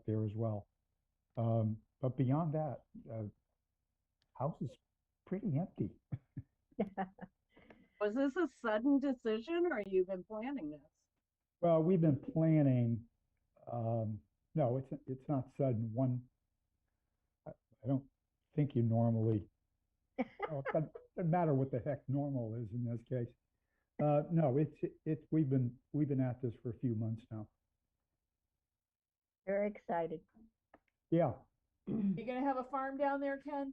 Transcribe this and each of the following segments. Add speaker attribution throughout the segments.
Speaker 1: there as well. But beyond that, house is pretty empty.
Speaker 2: Was this a sudden decision or you've been planning this?
Speaker 1: Well, we've been planning. No, it's not sudden. I don't think you normally. Well, it doesn't matter what the heck normal is in this case. No, it's we've been at this for a few months now.
Speaker 3: Very excited.
Speaker 1: Yeah,
Speaker 4: You gonna have a farm down there, Ken?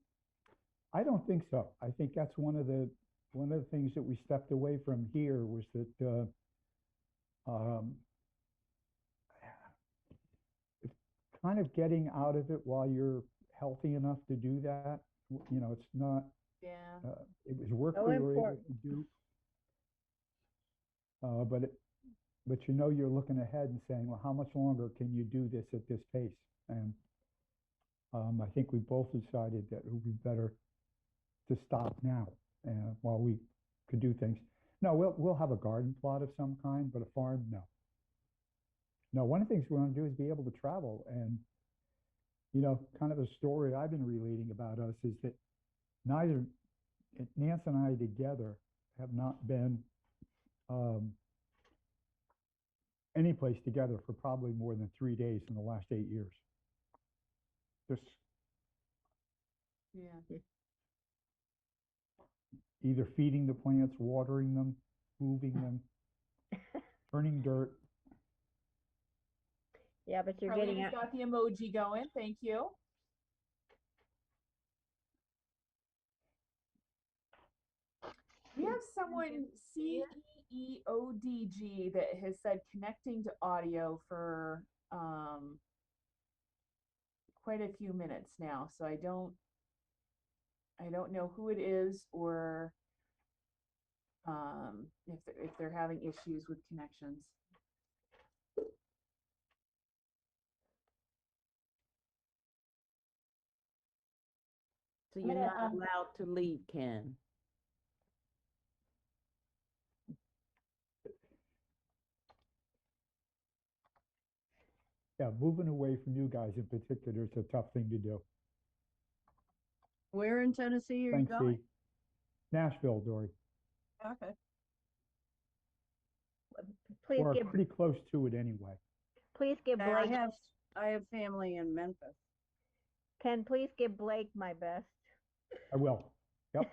Speaker 1: I don't think so. I think that's one of the things that we stepped away from here was that it's kind of getting out of it while you're healthy enough to do that. You know, it's not.
Speaker 4: Yeah.
Speaker 1: It was work
Speaker 3: So
Speaker 1: we were able
Speaker 3: important.
Speaker 1: to do, but you know you're looking ahead and saying, well, how much longer can you do this at this pace? And I think we both decided that it would be better to stop now while we could do things. No, we'll have a garden plot of some kind, but a farm, no. No, one of the things we want to do is be able to travel. And, you know, kind of a story I've been relating about us is that neither Nance and I together have not been any place together for probably more than 3 days in the last 8 years. Just
Speaker 4: Yeah.
Speaker 1: either feeding the plants, watering them, moving them, turning dirt.
Speaker 3: Yeah, but you're getting
Speaker 4: Carlina's
Speaker 3: out.
Speaker 4: got the emoji going. Thank you. We have someone, CEEODG, that has said connecting to audio for quite a few minutes now. So I don't know who it is or if they're having issues with connections.
Speaker 2: So you're not allowed to leave, Ken.
Speaker 1: Yeah, moving away from you guys in particular is a tough thing to do.
Speaker 2: Where in Tennessee are
Speaker 1: Thanks,
Speaker 2: you going?
Speaker 1: Steve. Nashville, Dory.
Speaker 2: Okay.
Speaker 3: Please
Speaker 1: Or
Speaker 3: give
Speaker 1: pretty close to it anyway.
Speaker 3: Blake.
Speaker 2: I have family in Memphis.
Speaker 3: Ken, please give Blake my best.
Speaker 1: I will. Yep.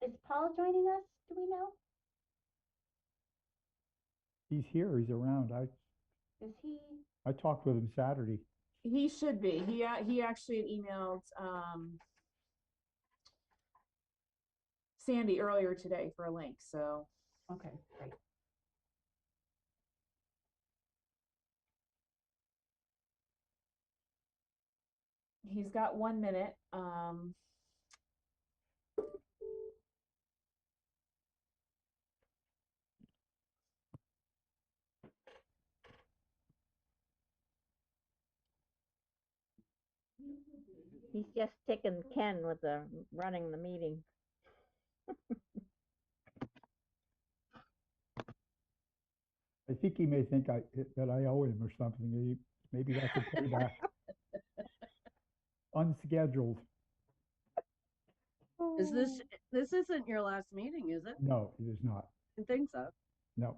Speaker 5: Is Paul joining us? Do we know?
Speaker 1: He's here. He's around.
Speaker 5: Is he?
Speaker 1: I talked with him Saturday.
Speaker 4: He should be. He actually had emailed Sandy earlier today for a link. So
Speaker 5: Okay, great.
Speaker 4: he's got 1 minute.
Speaker 3: He's just ticking Ken with the running the meeting.
Speaker 1: I think he may think that I owe him or something. Maybe that's a payback. Unscheduled.
Speaker 2: Is this isn't your last meeting, is it?
Speaker 1: No, it is not.
Speaker 2: I think so.
Speaker 1: No.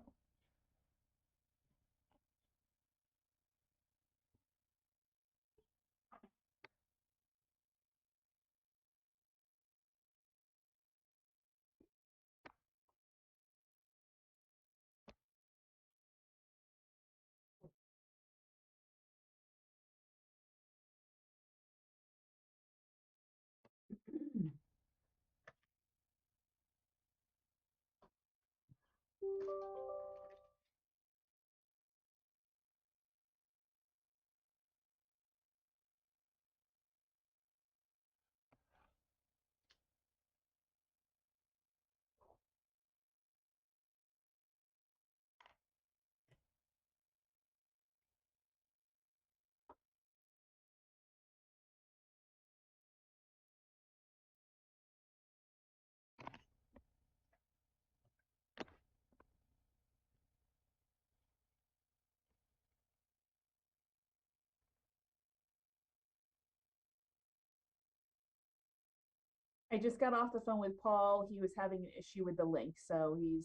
Speaker 4: I just got off the phone with Paul. He was having an issue with the link, so he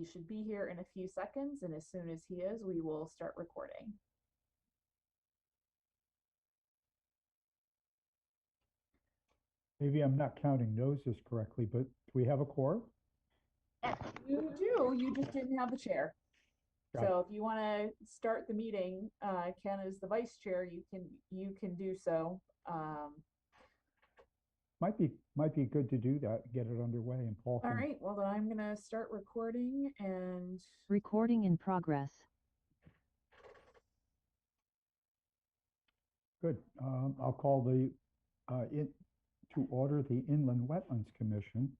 Speaker 4: should be here in a few seconds, and as soon as he is, we will start recording.
Speaker 1: Maybe I'm not counting noses correctly, but do we have a quorum?
Speaker 4: You do, you just didn't have the chair.
Speaker 1: Got
Speaker 4: So if you want to start the meeting, Ken is the vice chair, you can do so.
Speaker 1: Might be good to do that, get it underway, and Paul
Speaker 4: All
Speaker 1: can.
Speaker 4: right, well then I'm gonna start recording and
Speaker 6: Recording in progress.
Speaker 1: Good. I'll call to order the Inland Wetlands Commission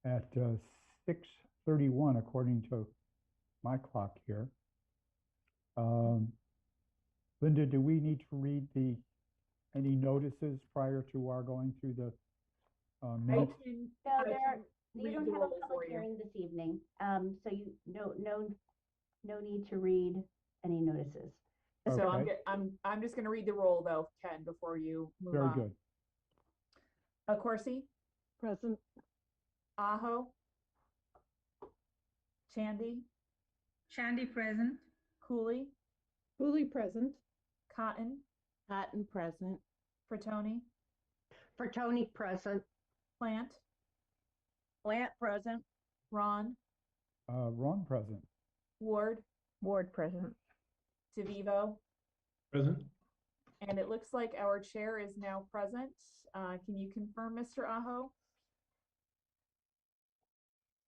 Speaker 1: at 6:31 according to my clock here. Linda, do we need to read any notices prior to our going through the
Speaker 4: I
Speaker 1: minutes?
Speaker 4: can,
Speaker 5: No,
Speaker 4: I
Speaker 5: there,
Speaker 4: can
Speaker 5: you
Speaker 4: read
Speaker 5: don't
Speaker 4: the
Speaker 5: have a
Speaker 4: roll for
Speaker 5: public
Speaker 4: you.
Speaker 5: hearing this evening, so you, no need to read any notices.
Speaker 4: So
Speaker 1: Okay.
Speaker 4: I'm just gonna read the roll though, Ken, before you move
Speaker 1: Very
Speaker 4: on.
Speaker 1: good.
Speaker 4: Corsi,
Speaker 3: Present.
Speaker 4: Aho, Chandy,
Speaker 7: Shandy present.
Speaker 4: Cooley,
Speaker 3: Fully present.
Speaker 4: Cotton,
Speaker 2: Cotton present.
Speaker 4: Fratoni,
Speaker 3: For Tony, present.
Speaker 4: Plant,
Speaker 3: Plant, present.
Speaker 4: Ron,
Speaker 1: Ron present.
Speaker 4: Ward,
Speaker 3: Ward, present.
Speaker 4: DeVivo,
Speaker 8: Present.
Speaker 4: and it looks like our chair is now present. Can you confirm, Mr. Aho?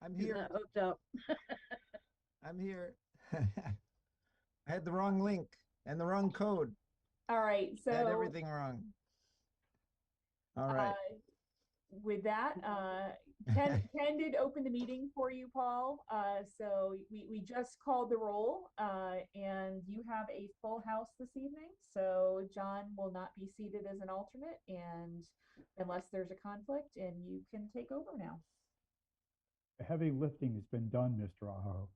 Speaker 9: I'm here.
Speaker 3: Hooked up.
Speaker 9: I'm here. I had the wrong link and the wrong code.
Speaker 4: All right,
Speaker 9: I had
Speaker 4: so
Speaker 9: everything wrong. All right.
Speaker 4: with that, Ken did open the meeting for you, Paul. So we just called the roll, and you have a full house this evening. So John will not be seated as an alternate, and unless there's a conflict, and you can take over now.
Speaker 1: The heavy lifting has been done, Mr. Aho.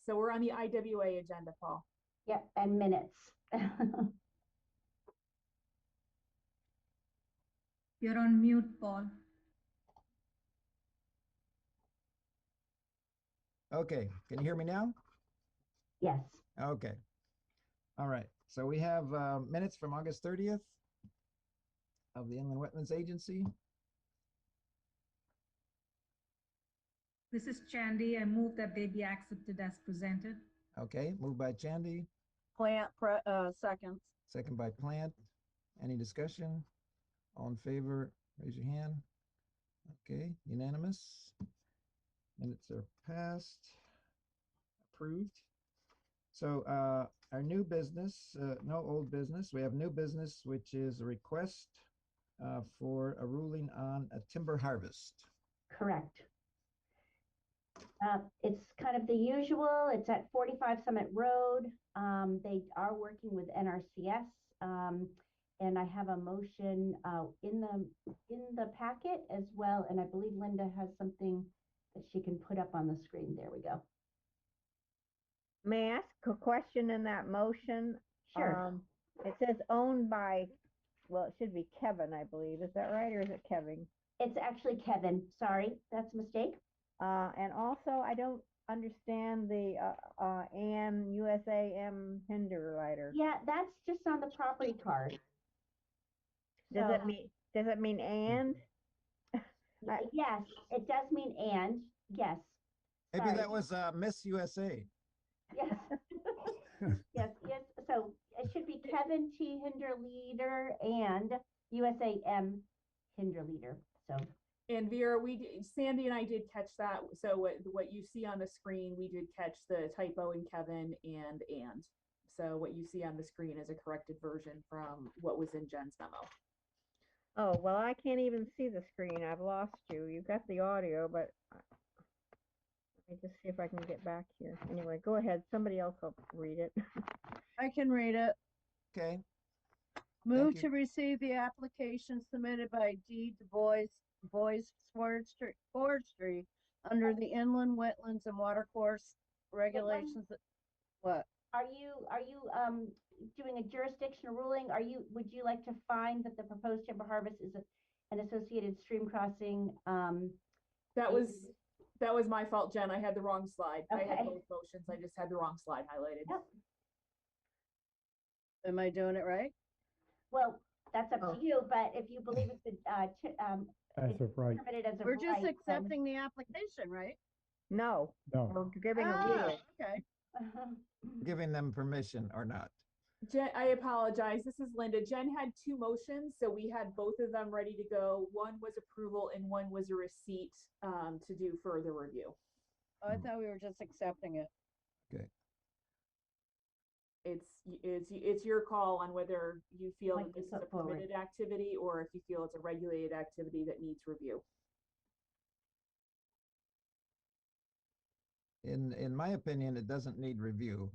Speaker 4: So we're on the IWA agenda, Paul.
Speaker 5: Yep, and minutes.
Speaker 7: You're on mute, Paul.
Speaker 9: Okay. Can you hear me now?
Speaker 5: Yes,
Speaker 9: Okay. All right. So we have minutes from August 30th of the Inland Wetlands Agency.
Speaker 7: This is Chandy. I move that they be accepted as presented.
Speaker 9: Okay. Moved by Chandy,
Speaker 3: Plant, seconds.
Speaker 9: second by Plant. Any discussion? All in favor, raise your hand. Okay. Unanimous. Minutes are passed. Approved. So our new business, no old business. We have new business, which is a request for a ruling on a timber harvest.
Speaker 5: correct. It's kind of the usual. It's at 45 Summit Road. They are working with NRCS. And I have a motion in the packet as well. And I believe Linda has something that she can put up on the screen. There we go.
Speaker 3: May I ask a question in that motion?
Speaker 5: Sure.
Speaker 3: It says owned by, well, it should be Kevin, I believe. Is that right, or is it Kevin?
Speaker 5: It's actually Kevin. Sorry, that's a mistake.
Speaker 3: And also, I don't understand the Ann USAM Hinderleiter.
Speaker 5: Yeah, that's just on the property card.
Speaker 3: Does
Speaker 5: So-
Speaker 3: it mean and?
Speaker 5: Yes, it does mean and, yes.
Speaker 9: Maybe
Speaker 5: Sorry.
Speaker 9: that was Miss USA.
Speaker 5: Yes. Yes, yes, so it should be Kevin T. Hinderleader and USAM Hinderleader, so.
Speaker 4: And Vera, Sandy and I did catch that. So what you see on the screen, we did catch the typo in Kevin and. So what you see on the screen is a corrected version from what was in Jen's memo.
Speaker 3: Oh, well, I can't even see the screen. I've lost you. You've got the audio, but let me just see if I can get back here. Anyway, go ahead. Somebody else will read it.
Speaker 10: I can read it.
Speaker 9: Okay.
Speaker 10: Move
Speaker 9: you.
Speaker 10: to receive the application submitted by D. Du Bois Forestry under the inland wetlands and watercourse regulations. What?
Speaker 5: Are you doing a jurisdictional ruling? Would you like to find that the proposed timber harvest is an associated stream crossing?
Speaker 4: That was my fault, Jen. I had the wrong slide. I had
Speaker 5: Okay.
Speaker 4: both motions. I just had the wrong slide highlighted.
Speaker 5: Yep.
Speaker 10: Am I doing it right?
Speaker 5: Well, that's up to you, but if you believe it's
Speaker 1: As of right.
Speaker 5: permitted as a
Speaker 10: We're
Speaker 5: right,
Speaker 10: just
Speaker 5: then-
Speaker 10: accepting the application, right?
Speaker 3: No,
Speaker 1: No,
Speaker 3: we're giving a
Speaker 10: Ah,
Speaker 3: ruling.
Speaker 10: okay.
Speaker 9: Giving them permission or not.
Speaker 4: Jen, I apologize. This is Linda. Jen had two motions, so we had both of them ready to go. One was approval and one was a receipt to do further review.
Speaker 10: Oh, I thought we were just accepting it.
Speaker 9: Okay.
Speaker 4: It's your call on whether you feel
Speaker 5: Like
Speaker 4: that
Speaker 5: to
Speaker 4: this is a
Speaker 5: put forward.
Speaker 4: permitted activity or if you feel it's a regulated activity that needs review.
Speaker 9: In my opinion, it doesn't need review.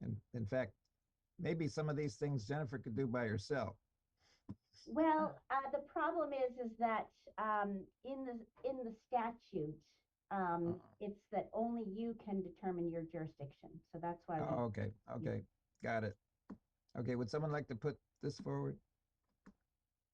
Speaker 9: And in fact, maybe some of these things Jennifer could do by herself.
Speaker 5: Well, the problem is that in the statute, it's that only you can determine your jurisdiction. So that's why.
Speaker 9: Oh, okay, okay, got it. Okay, would someone like to put this forward?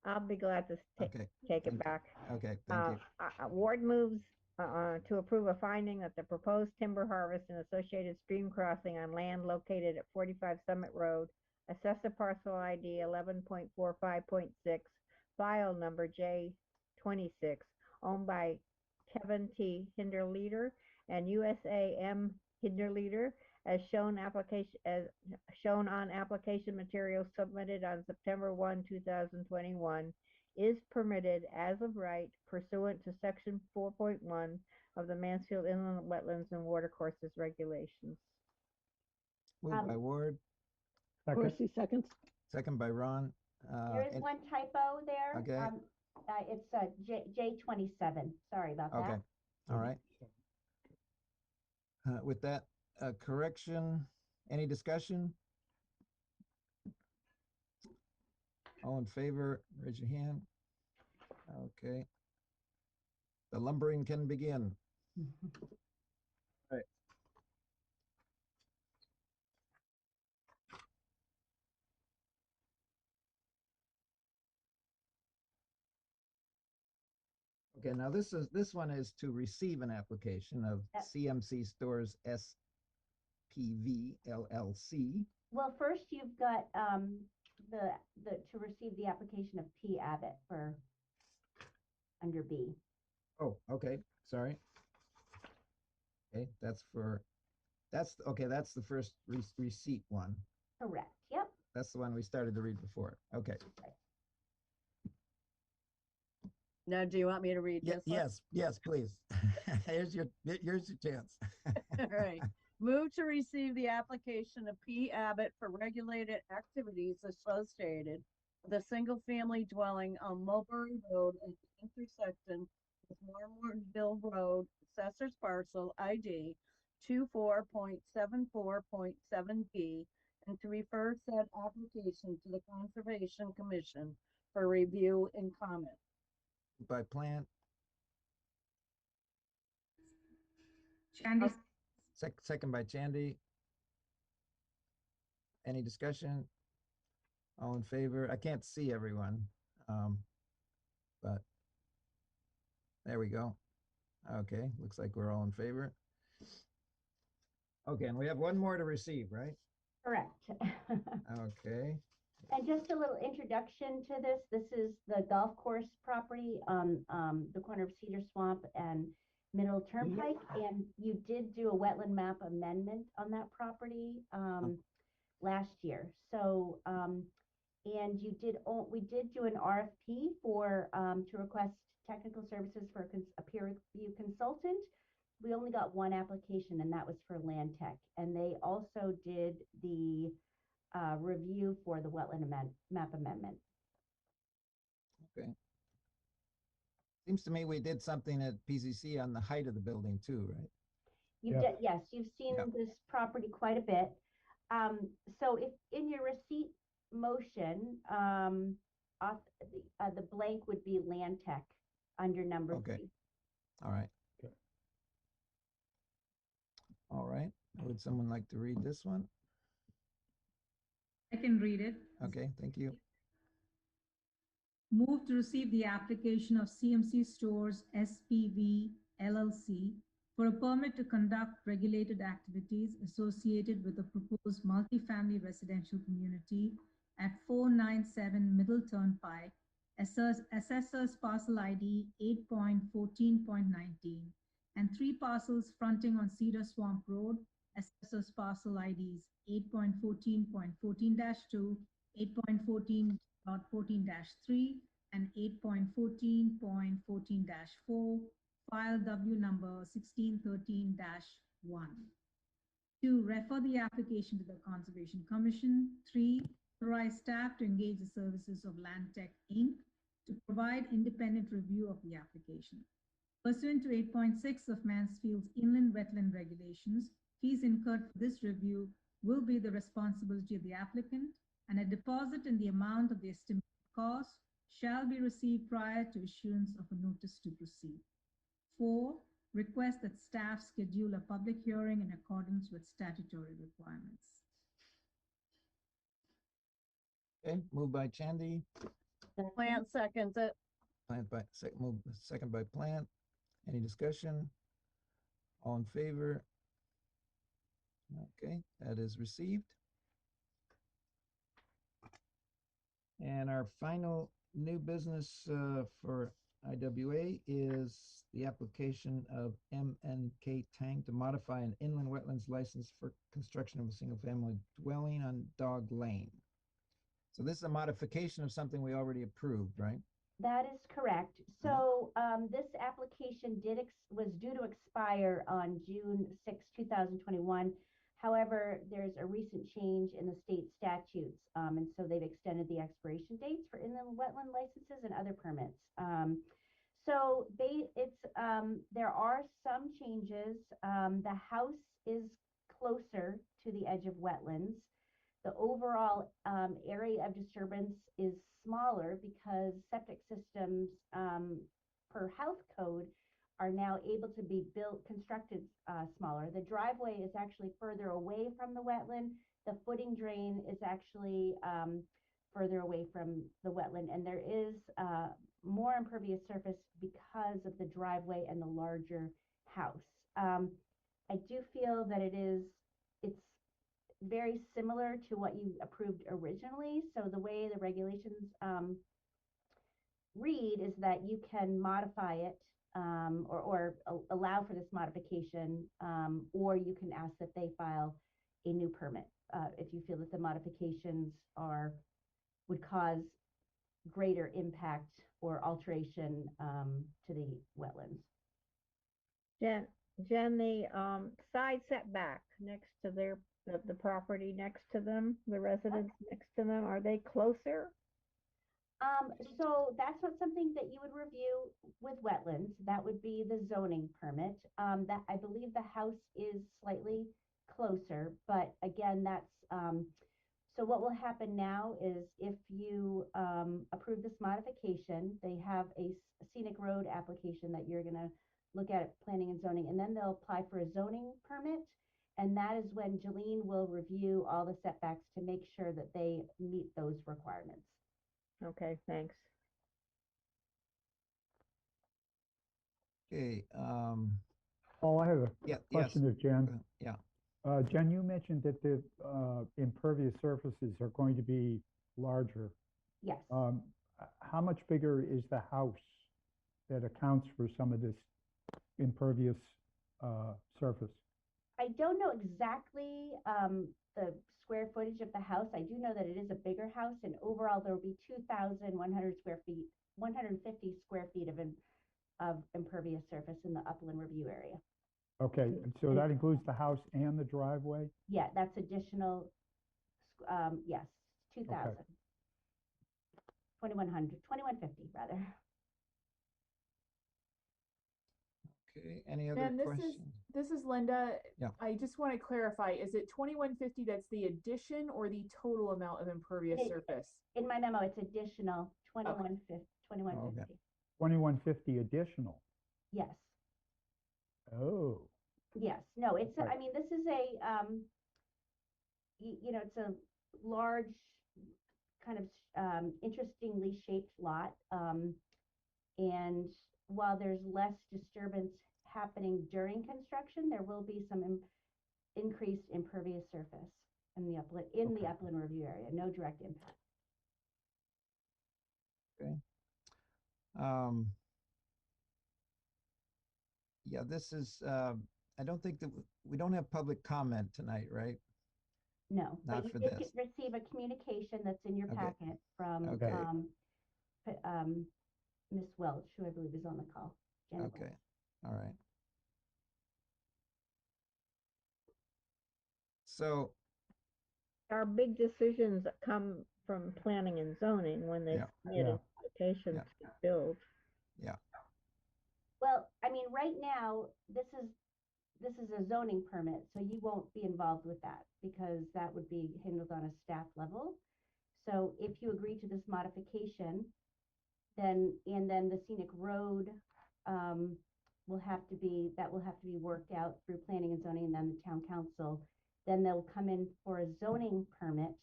Speaker 3: I'll be glad to
Speaker 9: Okay,
Speaker 3: take
Speaker 9: thank
Speaker 3: it
Speaker 9: you.
Speaker 3: back.
Speaker 9: Okay, thank you.
Speaker 3: Ward moves to approve a finding that the proposed timber harvest and associated stream crossing on land located at 45 Summit Road, assessor parcel ID 11.45.6, file number J26, owned by Kevin T. Hinderleader and USA M. Hinderleader, as shown on application materials submitted on September 1, 2021, is permitted as of right pursuant to section 4.1 of the Mansfield Inland Wetlands and Watercourses Regulations.
Speaker 9: Moved by Ward,
Speaker 1: second,
Speaker 10: seconds.
Speaker 9: second by Ron.
Speaker 5: There is one typo there.
Speaker 9: Okay.
Speaker 5: It's J27. Sorry about that.
Speaker 9: Okay, all right. With that correction, any discussion? All in favor, raise your hand. Okay. The lumbering can begin. Right. Okay, now this one is to receive an application of
Speaker 5: Yep.
Speaker 9: CMC Stores SPV LLC.
Speaker 5: Well, first you've got to receive the application of P. Abbott for under B.
Speaker 9: Oh, okay, sorry. Okay, that's the first receipt one.
Speaker 5: Correct. Yep.
Speaker 9: That's the one we started to read before. Okay.
Speaker 10: Now, do you want me to read this one?
Speaker 9: Yes, please. Here's your chance.
Speaker 10: All right. Move to receive the application of P. Abbott for regulated activities associated with a single-family dwelling on Mulberry Road at the intersection with Mortonville Road, Assessor's Parcel ID 24.74.7B, and to refer said application to the Conservation Commission for review and comment.
Speaker 9: By Plant,
Speaker 7: Chandy,
Speaker 9: second by Chandy. Any discussion? All in favor? I can't see everyone, but there we go. Okay, looks like we're all in favor. Okay, and we have one more to receive, right?
Speaker 5: Correct.
Speaker 9: Okay.
Speaker 5: And just a little introduction to this. This is the golf course property on the corner of Cedar Swamp and Middle Turnpike. And you did do a wetland map amendment on that property last year. So, and we did do an RFP for to request technical services for a peer review consultant. We only got one application, and that was for Land Tech. And they also did the review for the wetland map amendment.
Speaker 9: Okay. Seems to me we did something at PZC on the height of the building too, right?
Speaker 5: Yes, you've seen
Speaker 9: Yep.
Speaker 5: this property quite a bit. So if in your receipt motion, the blank would be Land Tech under number
Speaker 9: Okay.
Speaker 5: 3.
Speaker 9: All right. Would someone like to read this one?
Speaker 7: I can read it.
Speaker 9: Okay, thank you.
Speaker 7: Move to receive the application of CMC Stores SPV LLC for a permit to conduct regulated activities associated with the proposed multifamily residential community at 497 Middle Turnpike, assessors parcel ID 8.14.19, and 3 parcels fronting on Cedar Swamp Road, assessors parcel IDs 8.14.14-2, 8.14.14-3, and 8.14.14-4, file W number 1613-1. 2, refer the application to the Conservation Commission. 3, authorize staff to engage the services of Land Tech Inc. to provide independent review of the application. Pursuant to 8.6 of Mansfield's Inland Wetland Regulations, fees incurred for this review will be the responsibility of the applicant, and a deposit in the amount of the estimated cost shall be received prior to issuance of a notice to proceed. 4, request that staff schedule a public hearing in accordance with statutory requirements.
Speaker 9: Okay, moved by Chandy,
Speaker 10: Plant seconds it.
Speaker 9: Plant by, second by Plant. Any discussion? All in favor? Okay, that is received. And our final new business for IWA is the application of MNK Tank to modify an inland wetlands license for construction of a single-family dwelling on Dog Lane. So this is a modification of something we already approved, right?
Speaker 5: That is correct. So this application was due to expire on June 6, 2021. However, there's a recent change in the state statutes, and so they've extended the expiration dates for inland wetland licenses and other permits. There are some changes. The house is closer to the edge of wetlands. The overall area of disturbance is smaller because septic systems per health code are now able to be constructed smaller. The driveway is actually further away from the wetland. The footing drain is actually further away from the wetland, and there is more impervious surface because of the driveway and the larger house. I do feel that it's very similar to what you approved originally. So the way the regulations read is that you can modify it or allow for this modification, or you can ask that they file a new permit if you feel that the modifications would cause greater impact or alteration to the wetlands.
Speaker 3: Jen, the side setback next to the property next to them, the residents next to them, are they closer?
Speaker 5: So that's not something that you would review with wetlands. That would be the zoning permit. That I believe the house is slightly closer, but again, that's so what will happen now is if you approve this modification, they have a scenic road application that you're going to look at planning and zoning, and then they'll apply for a zoning permit. And that is when Jolene will review all the setbacks to make sure that they meet those requirements.
Speaker 3: Okay, thanks.
Speaker 9: Okay.
Speaker 1: Paul, I have a
Speaker 9: Yes.
Speaker 1: question of Jen.
Speaker 9: Yeah.
Speaker 1: Jen, you mentioned that the impervious surfaces are going to be larger.
Speaker 5: Yes.
Speaker 1: How much bigger is the house that accounts for some of this impervious surface?
Speaker 5: I don't know exactly the square footage of the house. I do know that it is a bigger house, and overall there will be 2,100 square feet, 150 square feet of impervious surface in the upland review area.
Speaker 1: Okay, so that includes the house and the driveway?
Speaker 5: Yeah, that's additional, yes, 2,000.
Speaker 1: Okay.
Speaker 5: 2,100, 2,150 rather.
Speaker 9: Okay, any other
Speaker 4: And
Speaker 9: questions?
Speaker 4: this is Linda.
Speaker 9: Yeah.
Speaker 4: I just want to clarify, is it 2,150 that's the addition or the total amount of impervious surface?
Speaker 5: In my memo, it's additional 2,150. 2,150.
Speaker 1: 2,150 additional?
Speaker 5: Yes.
Speaker 1: Oh,
Speaker 5: Yes, no, it's,
Speaker 1: Okay.
Speaker 5: I mean, this is a, it's a large, kind of, interestingly shaped lot. And while there's less disturbance happening during construction, there will be some increased impervious surface in the
Speaker 1: Okay.
Speaker 5: upland review area, no direct impact.
Speaker 9: Okay. Yeah, this is, I don't think that, we don't have public comment tonight, right?
Speaker 5: No,
Speaker 9: Not
Speaker 5: but you
Speaker 9: for
Speaker 5: did
Speaker 9: this.
Speaker 5: receive a communication that's in your
Speaker 9: Okay.
Speaker 5: packet from,
Speaker 9: Okay.
Speaker 5: Ms. Welch, who I believe is on the call. Janet
Speaker 9: Okay,
Speaker 5: Welch.
Speaker 9: all right. So,
Speaker 3: Our big decisions that come from planning and zoning when they
Speaker 9: Yeah.
Speaker 3: submit an
Speaker 1: Yeah.
Speaker 3: application
Speaker 9: Yeah.
Speaker 3: to build.
Speaker 9: yeah,
Speaker 5: Well, I mean, right now, this is a zoning permit, so you won't be involved with that because that would be handled on a staff level. So if you agree to this modification, then the scenic road will have to be worked out through planning and zoning and then the town council. Then they'll come in for a zoning permit,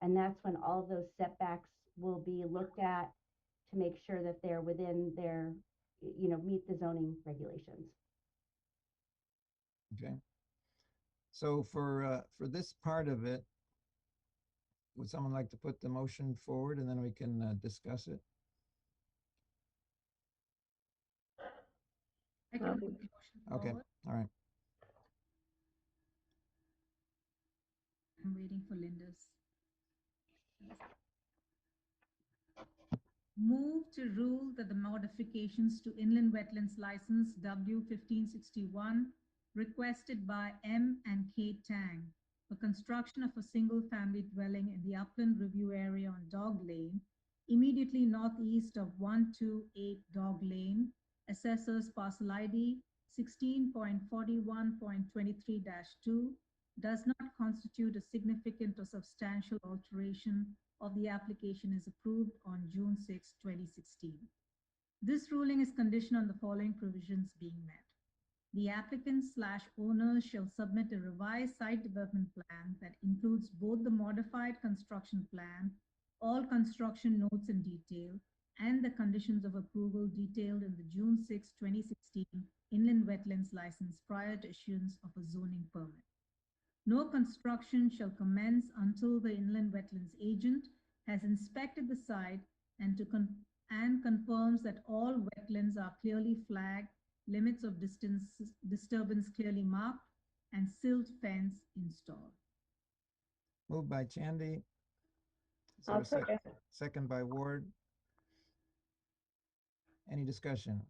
Speaker 5: and that's when all of those setbacks will be looked at to make sure that they're within their, meet the zoning regulations.
Speaker 9: okay. So for this part of it, would someone like to put the motion forward and then we can discuss it?
Speaker 7: I can put the motion
Speaker 9: Okay,
Speaker 7: forward.
Speaker 9: all right.
Speaker 7: I'm waiting for Linda's. Move to rule that the modifications to Inland Wetlands License W 1561 requested by M and K Tang for construction of a single-family dwelling in the upland review area on Dog Lane, immediately northeast of 128 Dog Lane, Assessors Parcel ID 16.41.23-2, does not constitute a significant or substantial alteration of the application is approved on June 6, 2016. This ruling is conditioned on the following provisions being met. The applicant/owners shall submit a revised site development plan that includes both the modified construction plan, all construction notes in detail, and the conditions of approval detailed in the June 6, 2016 Inland Wetlands License prior to issuance of a zoning permit. No construction shall commence until the inland wetlands agent has inspected the site and confirms that all wetlands are clearly flagged, limits of disturbance clearly marked, and silt fence installed.
Speaker 9: Moved by Chandy. Is there
Speaker 3: I'll
Speaker 9: a
Speaker 3: second.
Speaker 9: second by Ward? Any discussion?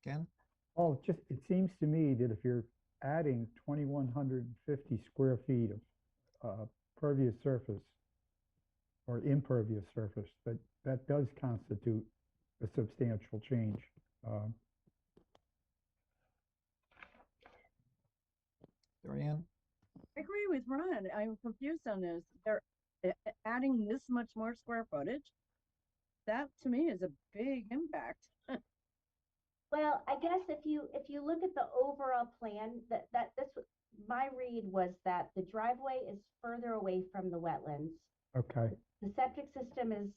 Speaker 9: Ken?
Speaker 1: Oh, it seems to me that if you're adding 2,150 square feet of pervious surface or impervious surface, that does constitute a substantial change.
Speaker 9: Dorian?
Speaker 10: I agree with Ron. I'm confused on this. They're adding this much more square footage. That to me is a big impact.
Speaker 5: Well, I guess if you look at the overall plan, my read was that the driveway is further away from the wetlands.
Speaker 1: Okay.
Speaker 5: The septic system is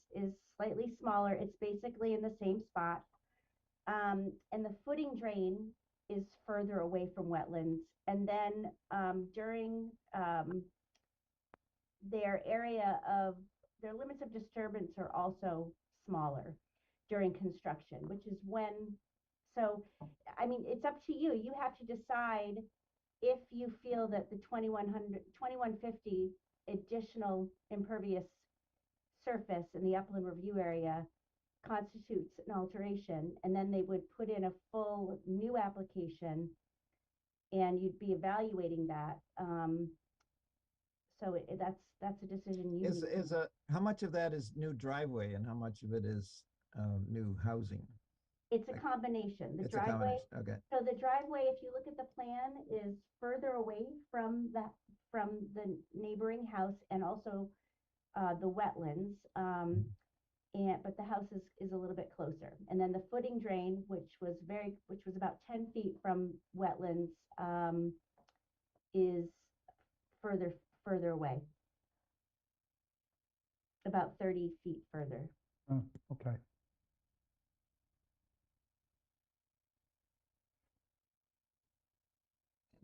Speaker 5: slightly smaller. It's basically in the same spot. And the footing drain is further away from wetlands. And then during their limits of disturbance are also smaller during construction, which is so, I mean, it's up to you. You have to decide if you feel that the 2150 additional impervious surface in the upland review area constitutes an alteration, and then they would put in a full new application and you'd be evaluating that. So that's a decision you need.
Speaker 9: How much of that is new driveway and how much of it is new housing?
Speaker 5: It's a combination. The
Speaker 9: It's a
Speaker 5: driveway.
Speaker 9: combination, okay.
Speaker 5: So the driveway, if you look at the plan, is further away from the neighboring house and also the wetlands. but the house is a little bit closer. And then the footing drain, which was about 10 feet from wetlands, is further away, about 30 feet further.
Speaker 1: Oh, okay.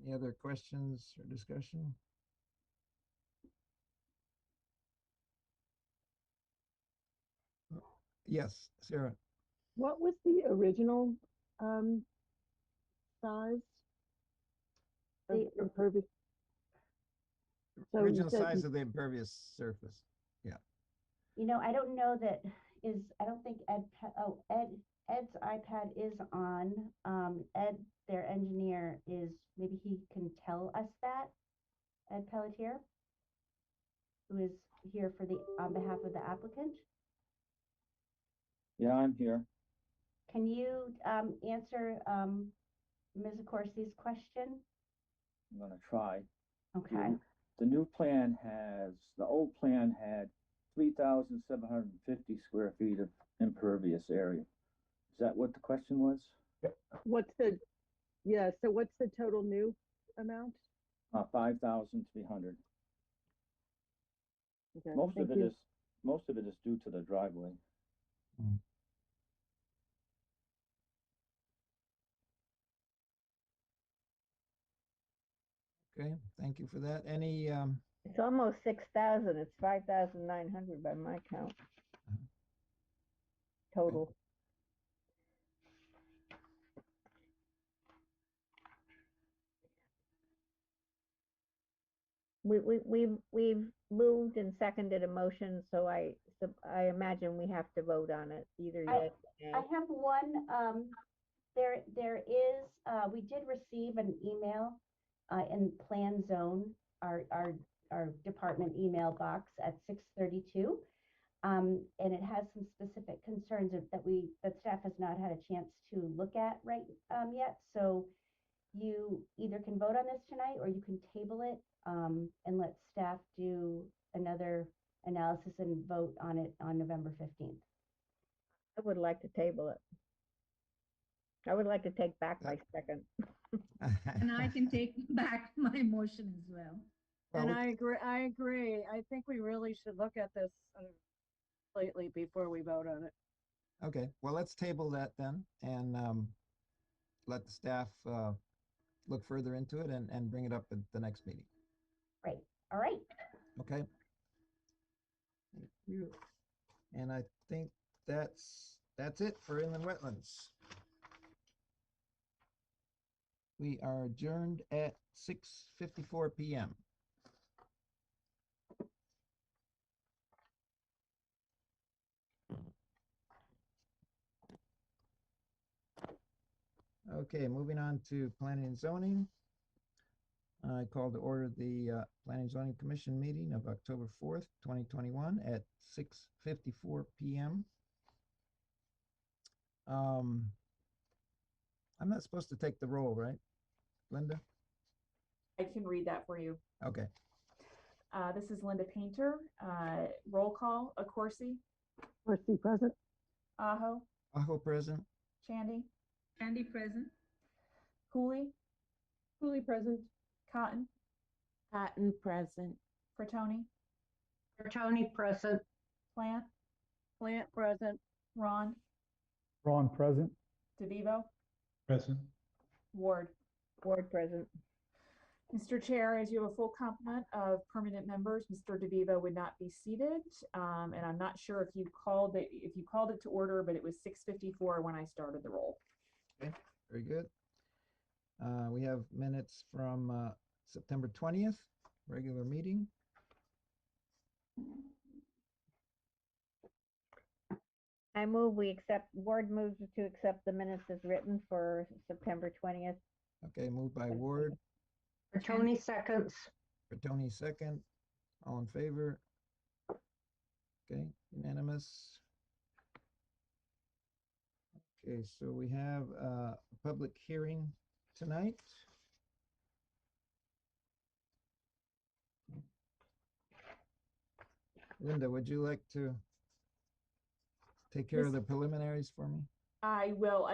Speaker 9: Any other questions or discussion? Yes, Sarah.
Speaker 8: What was the original size of
Speaker 5: The-
Speaker 8: impervious? So you
Speaker 9: Original
Speaker 8: said
Speaker 9: size of the impervious surface.
Speaker 5: I don't know that I don't think Ed's iPad is on. Ed, their engineer, maybe he can tell us that. Ed Pelletier, who is here on behalf of the applicant.
Speaker 11: Yeah, I'm here.
Speaker 5: Can you answer Ms. Accorsi's question?
Speaker 11: I'm gonna try.
Speaker 5: Okay.
Speaker 11: The old plan had 3,750 square feet of impervious area. Is that what the question was?
Speaker 8: what's the total new amount?
Speaker 11: 5,300.
Speaker 8: Okay,
Speaker 11: Most
Speaker 8: thank
Speaker 11: of
Speaker 8: you.
Speaker 11: it is due to the driveway.
Speaker 9: Okay, thank you for that. Any,
Speaker 3: It's almost 6,000. It's 5,900 by my count. Total. We've moved and seconded a motion, so I imagine we have to vote on it, either yes or
Speaker 5: I
Speaker 3: nay.
Speaker 5: have one, there is, we did receive an email in Plan Zone, our department email box at 6:32. And it has some specific concerns that staff has not had a chance to look at yet. So you either can vote on this tonight, or you can table it and let staff do another analysis and vote on it on November 15th.
Speaker 3: I would like to table it. I would like to take back my second.
Speaker 7: And I can take back my motion as well.
Speaker 9: Well,
Speaker 10: And
Speaker 9: we-
Speaker 10: I agree. I think we really should look at this completely before we vote on it.
Speaker 9: okay, well, let's table that then and let the staff look further into it and bring it up at the next meeting.
Speaker 5: Right. All right.
Speaker 9: Okay? Thank you. And I think that's it for inland wetlands. We are adjourned at 6:54 p.m. Okay, moving on to planning and zoning. I call to order the Planning and Zoning Commission meeting of October 4th, 2021 at 6:54 p.m. I'm not supposed to take the roll, right, Linda?
Speaker 4: I can read that for you.
Speaker 9: Okay.
Speaker 4: This is Linda Painter. Roll call, Accorsi,
Speaker 8: Trustee present?
Speaker 4: Aho,
Speaker 9: Aho present.
Speaker 4: Shandy,
Speaker 7: Andy present.
Speaker 4: Cooley,
Speaker 8: Fully present.
Speaker 4: Cotton,
Speaker 2: Cotton present.
Speaker 4: Fratoni,
Speaker 10: Tony present.
Speaker 4: Plant,
Speaker 10: Plant present.
Speaker 4: Ron,
Speaker 1: Ron present.
Speaker 4: DeVivo,
Speaker 1: Present.
Speaker 4: Ward.
Speaker 3: Board present.
Speaker 4: Mr. Chair, as you have a full complement of permanent members, Mr. DeVivo would not be seated. And I'm not sure if you called it to order, but it was 6:54 when I started the roll.
Speaker 9: Okay, very good. We have minutes from September 20th, regular meeting.
Speaker 3: Ward moves to accept the minutes as written for September 20th.
Speaker 9: Okay, moved by Ward,
Speaker 10: Tony seconds.
Speaker 9: Bertoni second. All in favor? Okay, unanimous. Okay, so we have a public hearing tonight. Linda, would you like to take care of
Speaker 4: Miss-
Speaker 9: the preliminaries for me?
Speaker 4: I will,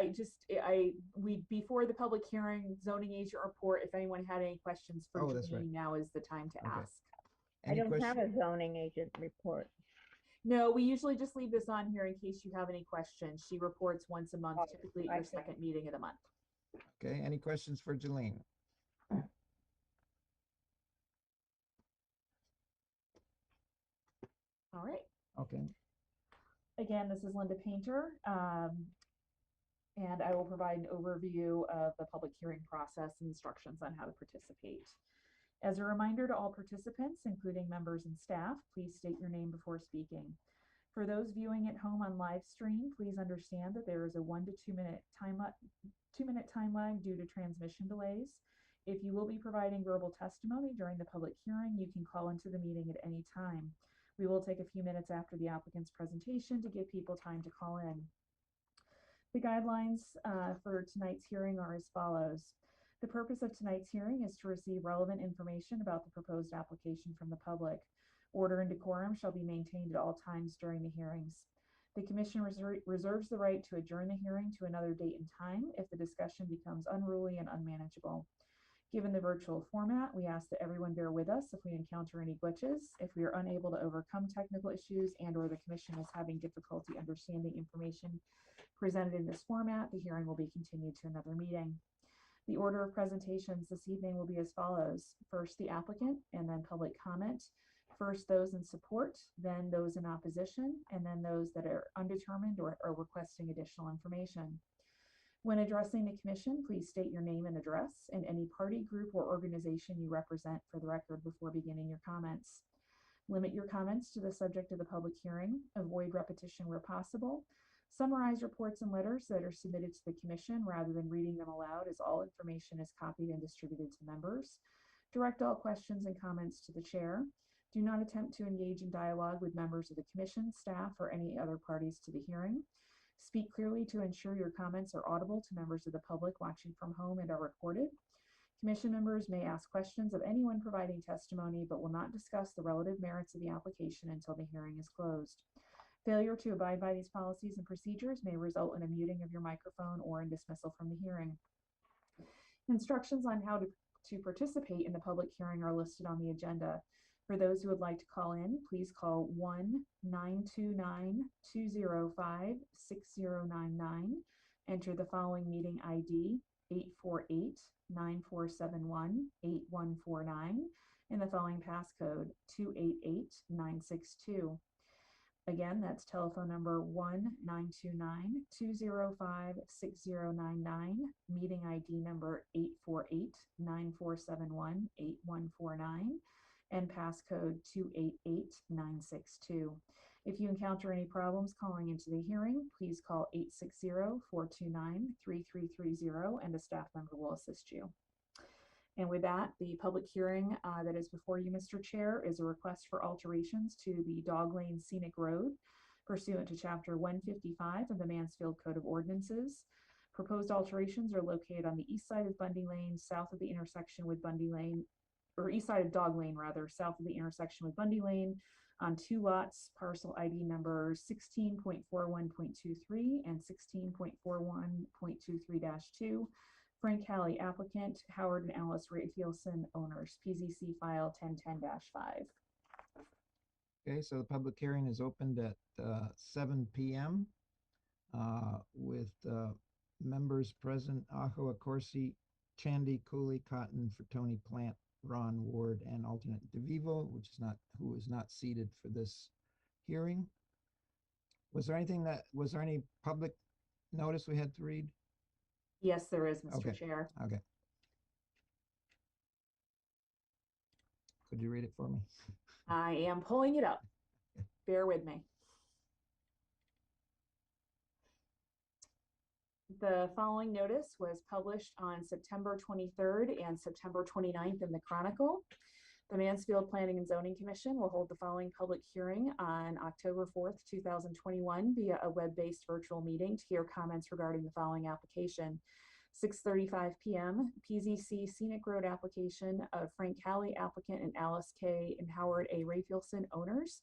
Speaker 4: before the public hearing, zoning agent report, if anyone had any questions for
Speaker 9: Oh, that's right.
Speaker 4: Janine, now is the time to
Speaker 9: Okay.
Speaker 4: ask.
Speaker 3: I
Speaker 9: Any
Speaker 3: don't have
Speaker 9: questions?
Speaker 3: a zoning agent report.
Speaker 4: No, we usually just leave this on here in case you have any questions. She reports once a month,
Speaker 3: Oh,
Speaker 4: typically at
Speaker 3: I
Speaker 4: your
Speaker 3: see.
Speaker 4: second meeting of the month.
Speaker 9: Okay, any questions for Jolene?
Speaker 4: All right.
Speaker 9: Okay,
Speaker 4: Again, this is Linda Painter, and I will provide an overview of the public hearing process and instructions on how to participate. As a reminder to all participants, including members and staff, please state your name before speaking. For those viewing at home on live stream, please understand that there is a 1 to 2 minute time lag due to transmission delays. If you will be providing verbal testimony during the public hearing, you can call into the meeting at any time. We will take a few minutes after the applicant's presentation to give people time to call in. The guidelines for tonight's hearing are as follows. The purpose of tonight's hearing is to receive relevant information about the proposed application from the public. Order and decorum shall be maintained at all times during the hearings. The Commission reserves the right to adjourn the hearing to another date and time if the discussion becomes unruly and unmanageable. Given the virtual format, we ask that everyone bear with us if we encounter any glitches. If we are unable to overcome technical issues and/or the Commission is having difficulty understanding information presented in this format, the hearing will be continued to another meeting. The order of presentations this evening will be as follows. First, the applicant, and then public comment. First, those in support, then those in opposition, and then those that are undetermined or are requesting additional information. When addressing the Commission, please state your name and address and any party, group, or organization you represent for the record before beginning your comments. Limit your comments to the subject of the public hearing. Avoid repetition where possible. Summarize reports and letters that are submitted to the Commission rather than reading them aloud, as all information is copied and distributed to members. Direct all questions and comments to the Chair. Do not attempt to engage in dialogue with members of the Commission, staff, or any other parties to the hearing. Speak clearly to ensure your comments are audible to members of the public watching from home and are recorded. Commission members may ask questions of anyone providing testimony, but will not discuss the relative merits of the application until the hearing is closed. Failure to abide by these policies and procedures may result in a muting of your microphone or in dismissal from the hearing. Instructions on how to participate in the public hearing are listed on the agenda. For those who would like to call in, please call 1-929-205-6099. Enter the following meeting ID 848-9471-8149 and the following passcode 288962. Again, that's telephone number 1-929-205-6099, meeting ID number 848-9471-8149, and passcode 288962. If you encounter any problems calling into the hearing, please call 860-429-3330 and a staff member will assist you. And with that, the public hearing that is before you, Mr. Chair, is a request for alterations to the Dog Lane Scenic Road pursuant to Chapter 155 of the Mansfield Code of Ordinances. Proposed alterations are located on the east side of Bundy Lane, south of the intersection with Bundy Lane, or east side of Dog Lane, rather, south of the intersection with Bundy Lane, on 2 lots, parcel ID numbers 16.41.23 and 16.41.23-2. Frank Halley, applicant, Howard and Alice Rayfielson, owners, PZC file 1010-5.
Speaker 9: okay, so the public hearing is opened at 7 p.m. With members present: Aho Corsi, Chandy, Cooley, Cotton, Fertoni, Plant, Ron, Ward, and alternate DeVivo, who is not seated for this hearing. Was there any public notice we had to read?
Speaker 4: Yes, there is, Mr.
Speaker 9: Okay.
Speaker 4: Chair.
Speaker 9: Okay. Could you read it for me?
Speaker 4: I am pulling it up. Bear with me. The following notice was published on September 23rd and September 29th in the Chronicle. The Mansfield Planning and Zoning Commission will hold the following public hearing on October 4th, 2021 via a web-based virtual meeting to hear comments regarding the following application. 6:35 p.m. PZC Scenic Road application of Frank Halley, applicant, and Alice K. and Howard A. Rayfielson, owners,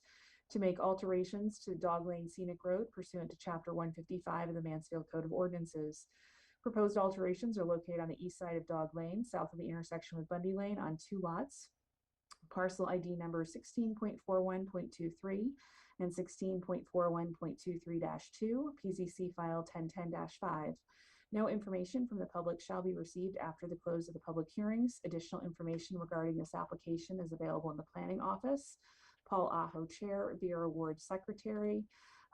Speaker 4: to make alterations to Dog Lane Scenic Road pursuant to Chapter 155 of the Mansfield Code of Ordinances. Proposed alterations are located on the east side of Dog Lane, south of the intersection with Bundy Lane on 2 lots. Parcel ID number 16.41.23 and 16.41.23-2, PZC file 1010-5. No information from the public shall be received after the close of the public hearings. Additional information regarding this application is available in the planning office. Paul Aho, Chair, Vera Ward, Secretary.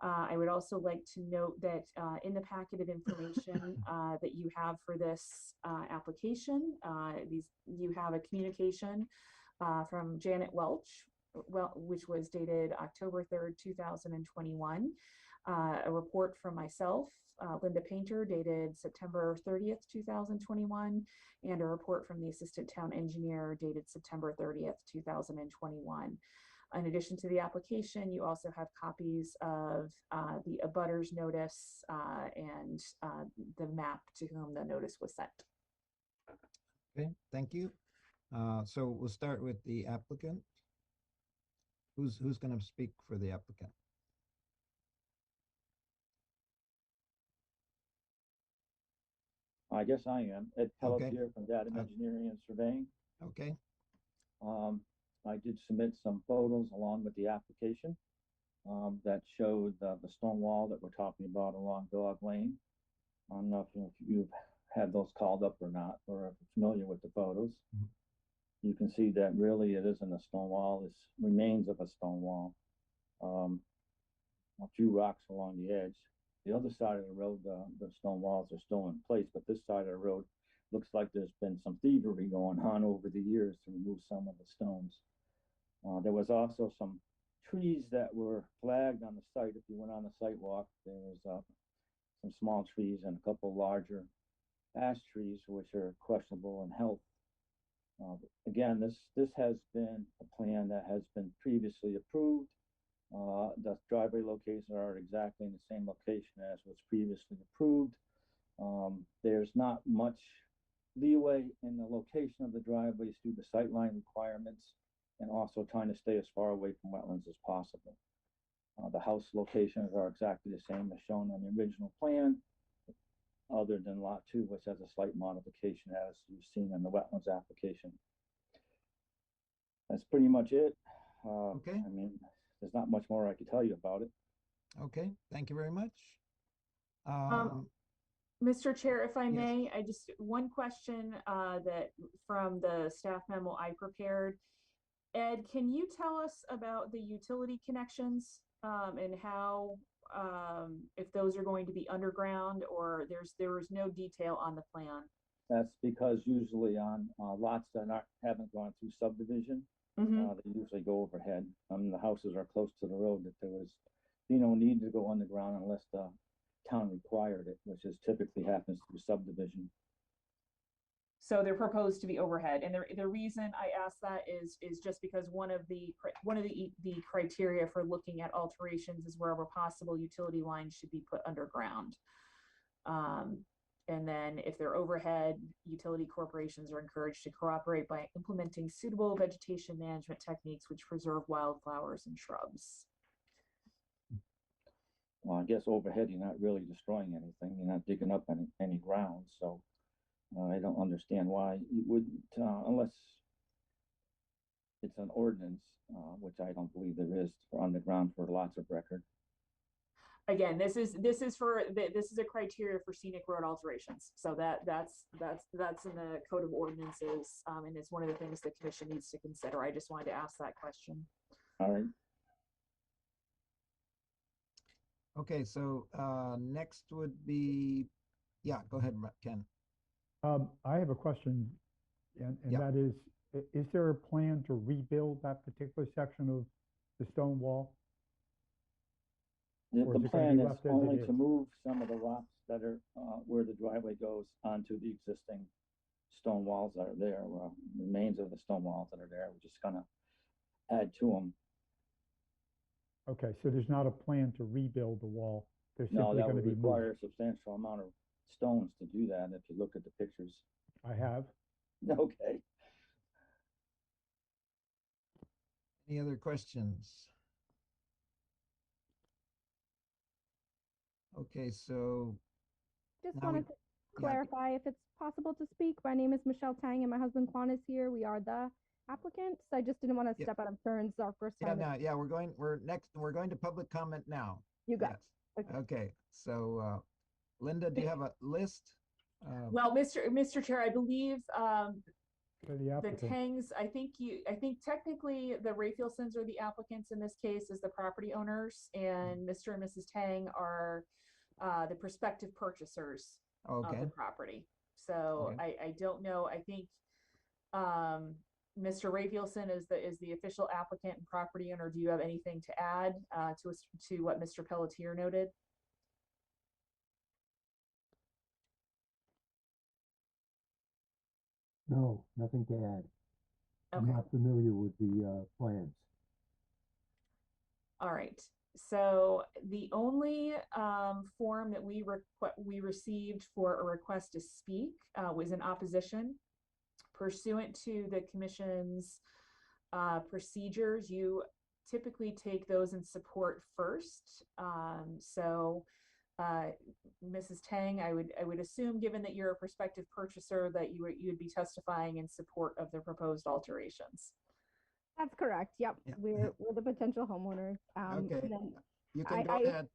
Speaker 4: I would also like to note that in the packet of information that you have for this application, you have a communication from Janet Welch, which was dated October 3rd, 2021. A report from myself, Linda Painter, dated September 30th, 2021, and a report from the Assistant Town Engineer dated September 30th, 2021. In addition to the application, you also have copies of the abutters notice and the map to whom the notice was sent.
Speaker 9: Okay, thank you. So we'll start with the applicant. Who's going to speak for the applicant?
Speaker 11: I guess I am. Ed
Speaker 9: Okay.
Speaker 11: Pelletier from Data Engineering and Surveying.
Speaker 9: Okay.
Speaker 11: I did submit some photos along with the application that showed the stone wall that we're talking about along Dog Lane. I don't know if you've had those called up or not, or if you're familiar with the photos. You can see that really it isn't a stone wall, it's remains of a stone wall. A few rocks along the edge. The other side of the road, the stone walls are still in place, but this side of the road looks like there's been some thievery going on over the years to remove some of the stones. There was also some trees that were flagged on the site. If you went on the site walk, there was some small trees and a couple larger ash trees, which are questionable in health. Again, this has been a plan that has been previously approved. The driveway locations are exactly in the same location as was previously approved. There's not much leeway in the location of the driveways due to sightline requirements and also trying to stay as far away from wetlands as possible. The house locations are exactly the same as shown on the original plan, other than lot 2, which has a slight modification as you've seen in the wetlands application. That's pretty much it.
Speaker 9: Okay.
Speaker 11: I mean, there's not much more I could tell you about it.
Speaker 9: Okay, thank you very much.
Speaker 4: Mr. Chair, if I
Speaker 9: Yes.
Speaker 4: may, one question that from the staff memo I prepared. Ed, can you tell us about the utility connections and how, if those are going to be underground, or there was no detail on the plan?
Speaker 11: That's because usually on lots that haven't gone through subdivision, they usually go overhead. The houses are close to the road, that there was no need to go underground unless the town required it, which is typically happens through subdivision.
Speaker 4: So they're proposed to be overhead, and the reason I ask that is just because one of the criteria for looking at alterations is wherever possible utility lines should be put underground. And then if they're overhead, utility corporations are encouraged to cooperate by implementing suitable vegetation management techniques which preserve wildflowers and shrubs.
Speaker 11: Well, I guess overhead, you're not really destroying anything. You're not digging up any ground. So I don't understand why you wouldn't, unless it's an ordinance, which I don't believe there is for underground for lots of record.
Speaker 4: Again, this is a criteria for scenic road alterations. So that's in the code of ordinances, and it's one of the things the commission needs to consider. I just wanted to ask that question.
Speaker 11: All right.
Speaker 9: Okay, so next would be, yeah, go ahead, Ken.
Speaker 1: I have a question, and
Speaker 9: Yeah.
Speaker 1: that is there a plan to rebuild that particular section of the stone wall? Or is
Speaker 11: The
Speaker 1: it gonna
Speaker 11: plan
Speaker 1: be
Speaker 11: is
Speaker 1: left as it
Speaker 11: only
Speaker 1: is?
Speaker 11: to move some of the rocks that are where the driveway goes onto the existing stone walls that are there, remains of the stone walls that are there. We're just gonna add to them.
Speaker 1: Okay, so there's not a plan to rebuild the wall. There's
Speaker 11: No,
Speaker 1: simply
Speaker 11: that
Speaker 1: going to
Speaker 11: would
Speaker 1: be
Speaker 11: require
Speaker 1: moved.
Speaker 11: a substantial amount of stones to do that if you look at the pictures.
Speaker 1: I have.
Speaker 11: Okay.
Speaker 9: Any other questions? Okay, so
Speaker 12: Just
Speaker 9: now we,
Speaker 12: wanted to
Speaker 9: yeah,
Speaker 12: clarify if it's possible to speak. My name is Michelle Tang and my husband Quan is here. We are the applicants. I just didn't want to
Speaker 9: Yeah.
Speaker 12: step out of turn. It's our first
Speaker 9: yeah,
Speaker 12: time.
Speaker 9: no, yeah, we're going to public comment now.
Speaker 12: You got
Speaker 9: Yes.
Speaker 12: it.
Speaker 9: Okay, so Linda, do you have a list?
Speaker 4: Well, Mr. Chair, I believe,
Speaker 1: For the
Speaker 4: the
Speaker 1: applicant.
Speaker 4: Tangs, I think technically the Rayfieldsons are the applicants in this case as the property owners, and Mr. and Mrs. Tang are the prospective purchasers of
Speaker 9: Okay,
Speaker 4: the property. So
Speaker 9: Okay.
Speaker 4: I don't know. I think Mr. Rayfielson is the official applicant and property owner. Do you have anything to add to what Mr. Pelletier noted?
Speaker 13: No, nothing to add. I'm
Speaker 4: Okay.
Speaker 13: not familiar with the plans.
Speaker 4: All right. So the only form that we received for a request to speak was in opposition. Pursuant to the commission's procedures, you typically take those in support first. So Mrs. Tang, I would assume, given that you're a prospective purchaser, that you'd be testifying in support of the proposed alterations.
Speaker 12: That's correct. Yep.
Speaker 9: Yeah.
Speaker 12: We're the potential homeowners.
Speaker 9: Okay.
Speaker 12: And then
Speaker 9: You can go
Speaker 12: I-
Speaker 9: ahead.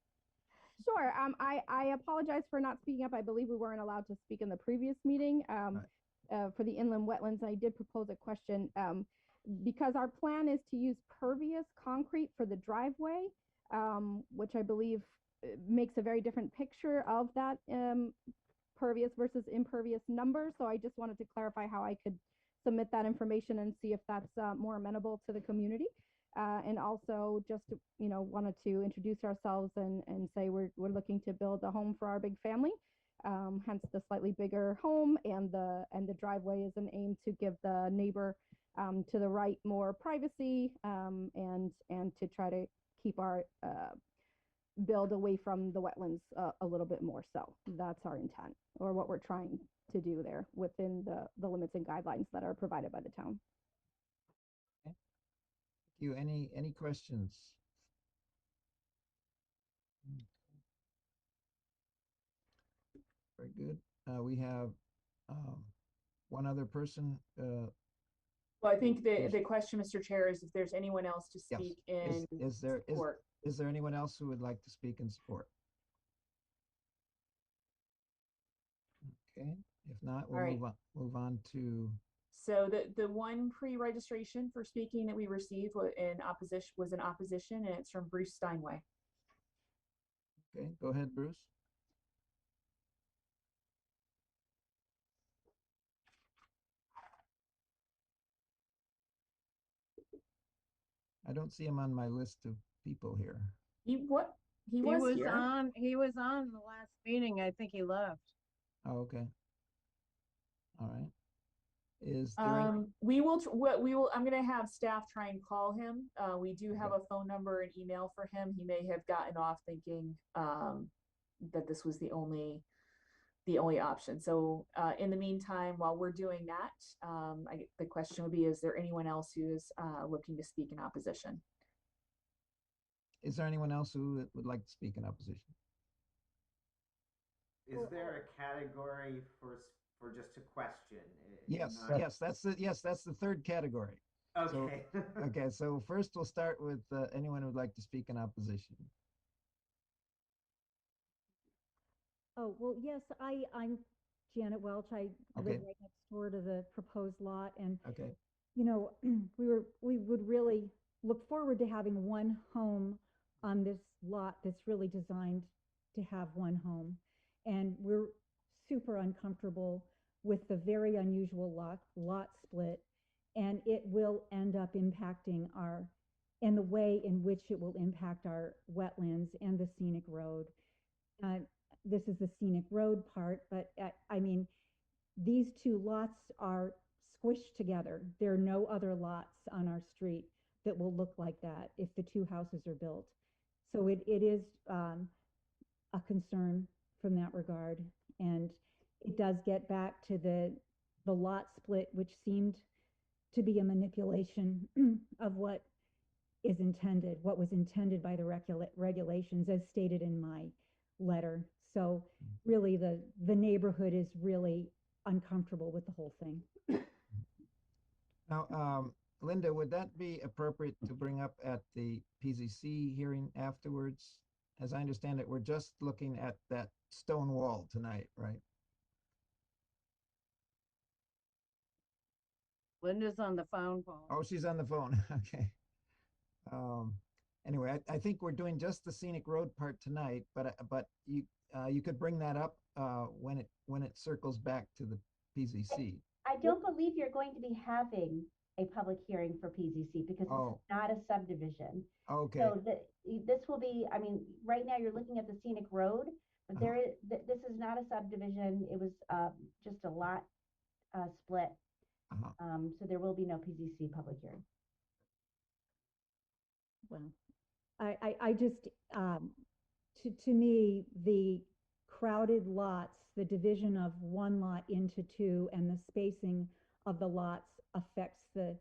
Speaker 12: Sure. I apologize for not speaking up. I believe we weren't allowed to speak in the previous meeting. For the inland wetlands, I did propose a question. Because our plan is to use pervious concrete for the driveway, which I believe makes a very different picture of that pervious versus impervious number. So I just wanted to clarify how I could submit that information and see if that's more amenable to the community. And also just, wanted to introduce ourselves and say we're looking to build a home for our big family. Hence the slightly bigger home, and the driveway is an aim to give the neighbor to the right more privacy, and to try to keep our build away from the wetlands a little bit more. So that's our intent, or what we're trying to do there within the limits and guidelines that are provided by the town.
Speaker 9: Thank you. Any questions? Very good. We have one other person.
Speaker 4: Well, I think the question, Mr. Chair, is if there's anyone else to
Speaker 9: Yes.
Speaker 4: speak in support.
Speaker 9: Is there anyone else who would like to speak in support? Okay, if not, we'll
Speaker 4: All right.
Speaker 9: move on to.
Speaker 4: So the one pre-registration for speaking that we received was in opposition, and it's from Bruce Steinway.
Speaker 9: Okay, go ahead, Bruce. I don't see him on my list of people here.
Speaker 4: He was here.
Speaker 10: He was on the last meeting. I think he left.
Speaker 9: Oh, okay. All right. Is there
Speaker 4: we will I'm going to have staff try and call him. We do have a phone number and email for him. He may have gotten off thinking that this was the only option. So in the meantime, while we're doing that, the question would be, is there anyone else who is looking to speak in opposition?
Speaker 9: Is there anyone else who would like to speak in opposition?
Speaker 14: Is there a category for just a question?
Speaker 9: Yes,
Speaker 14: Not-
Speaker 9: that's the third category.
Speaker 14: Okay.
Speaker 9: So, okay, so first we'll start with anyone who would like to speak in opposition.
Speaker 15: Oh, well, yes, I'm Janet Welch. I live
Speaker 9: Okay.
Speaker 15: right next door to the proposed lot, and
Speaker 9: Okay.
Speaker 15: we would really look forward to having one home on this lot that's really designed to have one home. And we're super uncomfortable with the very unusual lot split, and it will end up impacting and the way in which it will impact our wetlands and the scenic road. This is the scenic road part, but I mean, these two lots are squished together. There are no other lots on our street that will look like that if the two houses are built. So it is a concern from that regard. And it does get back to the lot split, which seemed to be a manipulation of what was intended by the regulations, as stated in my letter. So really the neighborhood is really uncomfortable with the whole thing.
Speaker 9: Now, Linda, would that be appropriate to bring up at the PZC hearing afterwards? As I understand it, we're just looking at that stone wall tonight, right?
Speaker 10: Linda's on the phone, Paul.
Speaker 9: Oh, she's on the phone. Okay. Anyway, I think we're doing just the scenic road part tonight, but you could bring that up when it circles back to the PZC.
Speaker 5: I don't believe you're going to be having a public hearing for PZC because this is not a subdivision.
Speaker 9: Okay.
Speaker 5: So this will be, I mean, right now you're looking at the scenic road, but this is not a subdivision. It was just a lot split. So there will be no PZC public hearing.
Speaker 15: Well, I just, to me, the crowded lots, the division of one lot into two and the spacing of the lots affects the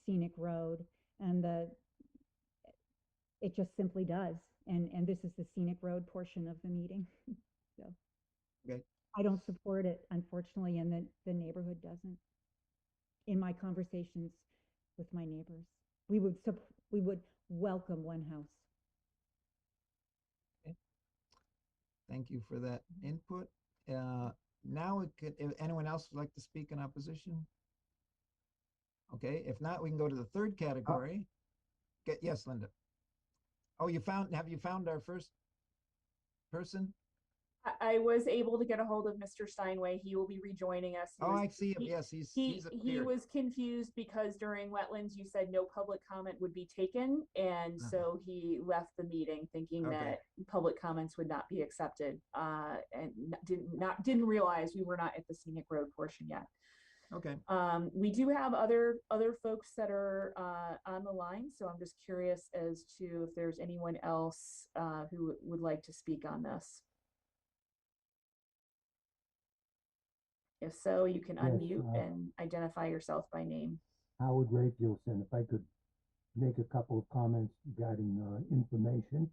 Speaker 15: scenic road, and it just simply does. And this is the scenic road portion of the meeting. So
Speaker 9: okay.
Speaker 15: I don't support it, unfortunately, and the neighborhood doesn't. In my conversations with my neighbors, we would welcome one house.
Speaker 9: Okay. Thank you for that input. Now if anyone else would like to speak in opposition? Okay, if not, we can go to the third category. Yes, Linda. Oh, have you found our first person?
Speaker 4: I was able to get a hold of Mr. Steinway. He will be rejoining us.
Speaker 9: I see him. Yes,
Speaker 4: he
Speaker 9: appeared.
Speaker 4: was confused because during wetlands you said no public comment would be taken, and so he left the meeting thinking that public comments would not be accepted, and didn't realize we were not at the scenic road portion yet.
Speaker 9: Okay.
Speaker 4: We do have other folks that are on the line, so I'm just curious as to if there's anyone else who would like to speak on this. If so, you can unmute and identify yourself by name.
Speaker 13: Howard Rayfielson, if I could make a couple of comments regarding information.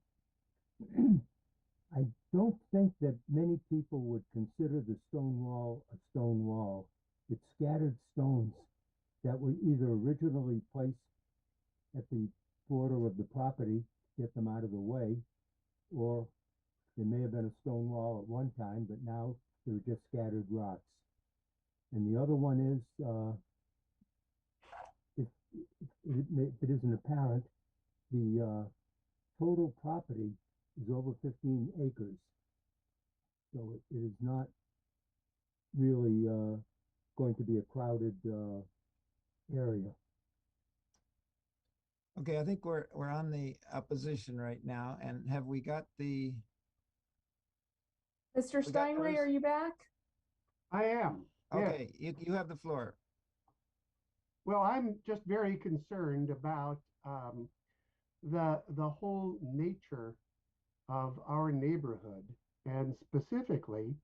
Speaker 13: I don't think that many people would consider the stone wall a stone wall. It's scattered stones that were either originally placed at the border of the property, get them out of the way, or there may have been a stone wall at one time, but now they're just scattered rocks. And the other one is, if it isn't apparent, the total property is over 15 acres. So it is not really going to be a crowded area.
Speaker 9: Okay, I think we're on the opposition right now. And have we got the...
Speaker 4: Mr. Steinway, are you back?
Speaker 16: I am.
Speaker 9: Okay, yes. You have the floor.
Speaker 16: Well, I'm just very concerned about the whole nature of our neighborhood, and specifically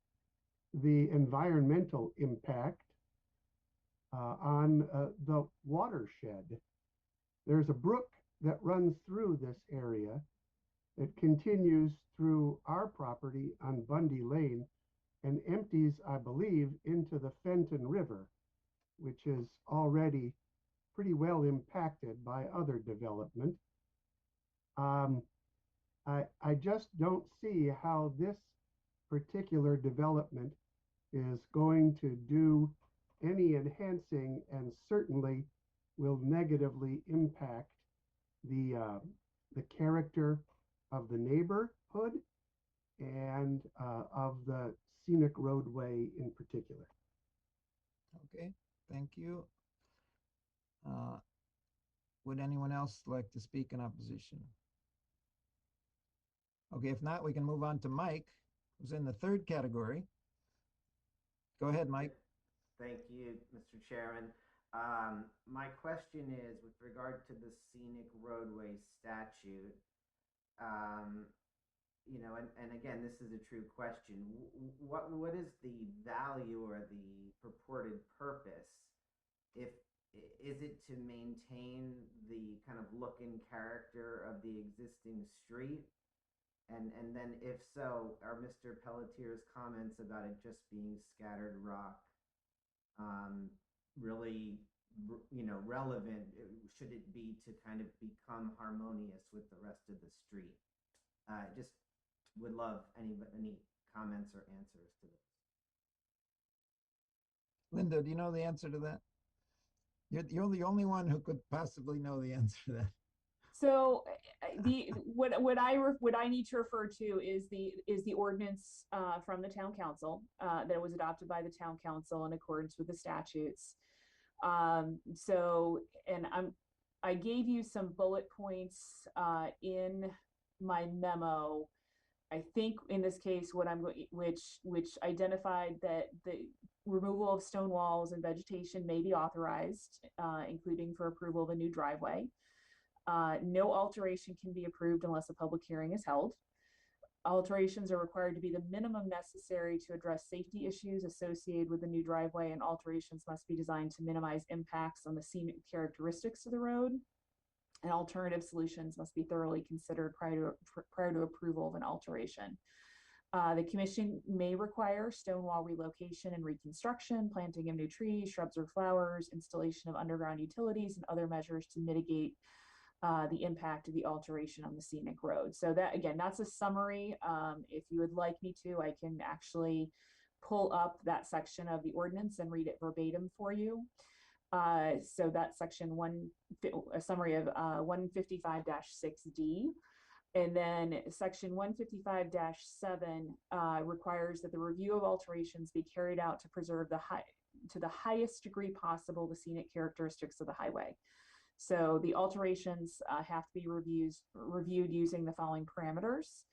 Speaker 16: the environmental impact on the watershed. There's a brook that runs through this area that continues through our property on Bundy Lane and empties, I believe, into the Fenton River, which is already pretty well impacted by other development. I just don't see how this particular development is going to do any enhancing, and certainly will negatively impact the character of the neighborhood and of the scenic roadway in particular.
Speaker 9: Okay, thank you. Would anyone else like to speak in opposition? Okay, if not, we can move on to Mike, who's in the third category. Go ahead, Mike.
Speaker 14: Thank you, Mr. Chairman. My question is with regard to the scenic roadway statute. You know, and again, this is a true question. What is the value or the purported purpose? Is it to maintain the kind of look and character of the existing street, And then if so, are Mr. Pelletier's comments about it just being scattered rock really, relevant? Should it be to kind of become harmonious with the rest of the street? Just would love any comments or answers to this.
Speaker 9: Linda, do you know the answer to that? You're the only one who could possibly know the answer to that.
Speaker 4: So what I need to refer to is the ordinance from the town council that was adopted by the town council in accordance with the statutes. I gave you some bullet points in my memo. I think in this case, which identified that the removal of stone walls and vegetation may be authorized, including for approval of a new driveway. No alteration can be approved unless a public hearing is held. Alterations are required to be the minimum necessary to address safety issues associated with the new driveway, and alterations must be designed to minimize impacts on the scenic characteristics of the road. And alternative solutions must be thoroughly considered prior to approval of an alteration. The commission may require stone wall relocation and reconstruction, planting of new trees, shrubs, or flowers, installation of underground utilities, and other measures to mitigate the impact of the alteration on the scenic road. So that, again, that's a summary. If you would like me to, I can actually pull up that section of the ordinance and read it verbatim for you. So that's section a summary of 155-6D. And then section 155-7 requires that the review of alterations be carried out to preserve to the highest degree possible the scenic characteristics of the highway. So the alterations have to be reviewed using the following parameters.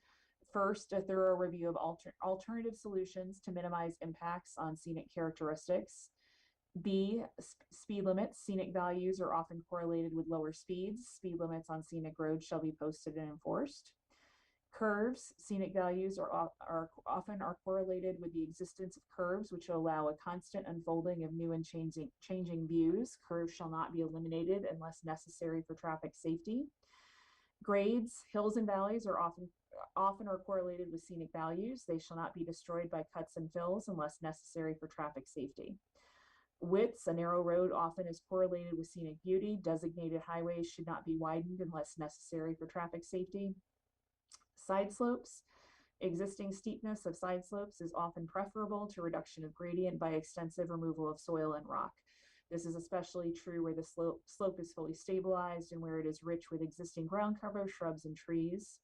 Speaker 4: First, a thorough review of alternative solutions to minimize impacts on scenic characteristics. B, speed limits. Scenic values are often correlated with lower speeds. Speed limits on scenic roads shall be posted and enforced. Curves. Scenic values are often correlated with the existence of curves, which will allow a constant unfolding of new and changing views. Curves shall not be eliminated unless necessary for traffic safety. Grades. Hills and valleys are often correlated with scenic values. They shall not be destroyed by cuts and fills unless necessary for traffic safety. Widths. A narrow road often is correlated with scenic beauty. Designated highways should not be widened unless necessary for traffic safety. Side slopes. Existing steepness of side slopes is often preferable to reduction of gradient by extensive removal of soil and rock. This is especially true where the slope is fully stabilized and where it is rich with existing ground cover, shrubs, and trees.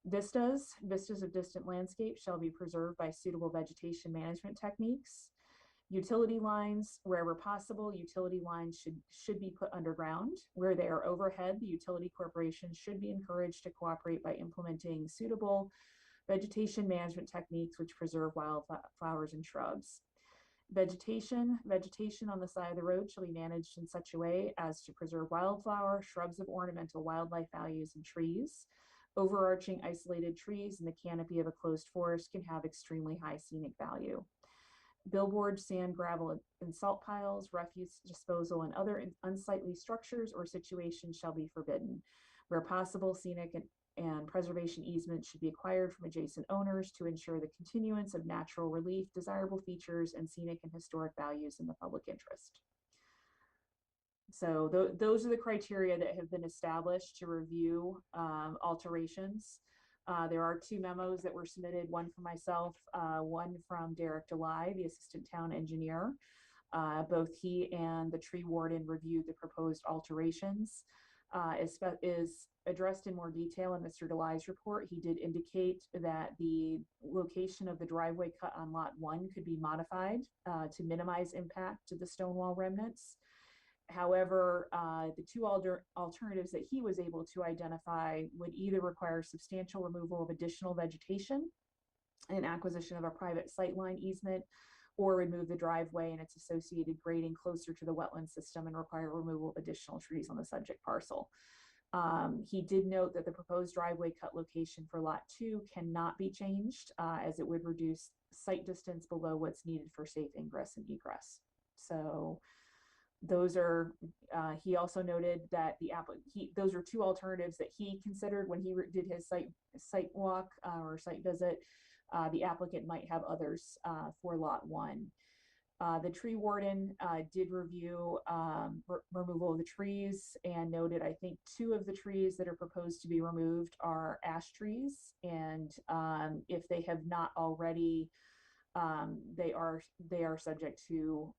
Speaker 4: Vistas of distant landscape shall be preserved by suitable vegetation management techniques. Utility lines. Wherever possible, utility lines should be put underground. Where they are overhead, the utility corporation should be encouraged to cooperate by implementing suitable vegetation management techniques which preserve wildflowers and shrubs. Vegetation on the side of the road shall be managed in such a way as to preserve wildflower, shrubs of ornamental wildlife values, and trees. Overarching isolated trees in the canopy of a closed forest can have extremely high scenic value. Billboards, sand, gravel, and salt piles, refuse disposal, and other unsightly structures or situations shall be forbidden. Where possible, scenic and preservation easements should be acquired from adjacent owners to ensure the continuance of natural relief, desirable features, and scenic and historic values in the public interest. So those are the criteria that have been established to review alterations. There are two memos that were submitted, one from myself, one from Derek DeLye, the assistant town engineer. Both he and the tree warden reviewed the proposed alterations. Is addressed in more detail in Mr. DeLye's report. He did indicate that the location of the driveway cut on lot 1 could be modified to minimize impact to the stone wall remnants. However, the two alternatives that he was able to identify would either require substantial removal of additional vegetation and acquisition of a private sightline easement, or remove the driveway and its associated grading closer to the wetland system and require removal of additional trees on the subject parcel. He did note that the proposed driveway cut location for lot 2 cannot be changed as it would reduce site distance below what's needed for safe ingress and egress. So Those are, he also noted that those are two alternatives that he considered when he did his site walk or site visit. The applicant might have others for lot 1. The tree warden did review removal of the trees and noted, I think 2 of the trees that are proposed to be removed are ash trees. And if they have not already, they are subject to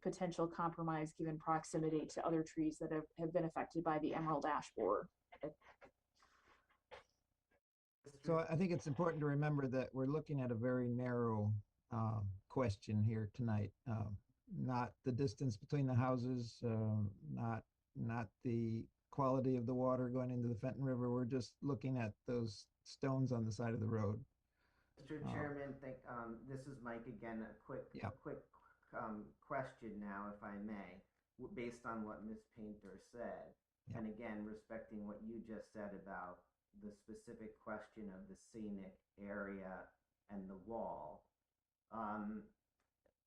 Speaker 4: potential compromise given proximity to other trees that have been affected by the emerald ash borer.
Speaker 9: So I think it's important to remember that we're looking at a very narrow question here tonight. Not the distance between the houses, not the quality of the water going into the Fenton River. We're just looking at those stones on the side of the road.
Speaker 14: Mr. Chairman, this is Mike again. A quick question now, if I may, based on what Ms. Painter said, and again respecting what you just said about the specific question of the scenic area and the wall.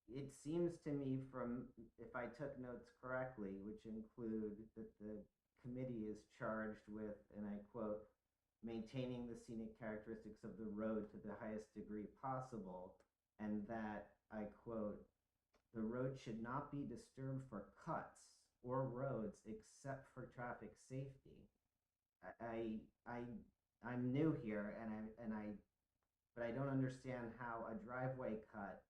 Speaker 14: It seems to me from, if I took notes correctly, which include that the committee is charged with, and I quote, maintaining the scenic characteristics of the road to the highest degree possible, and that, I quote, the road should not be disturbed for cuts or roads except for traffic safety. I'm new here, but I don't understand how a driveway cut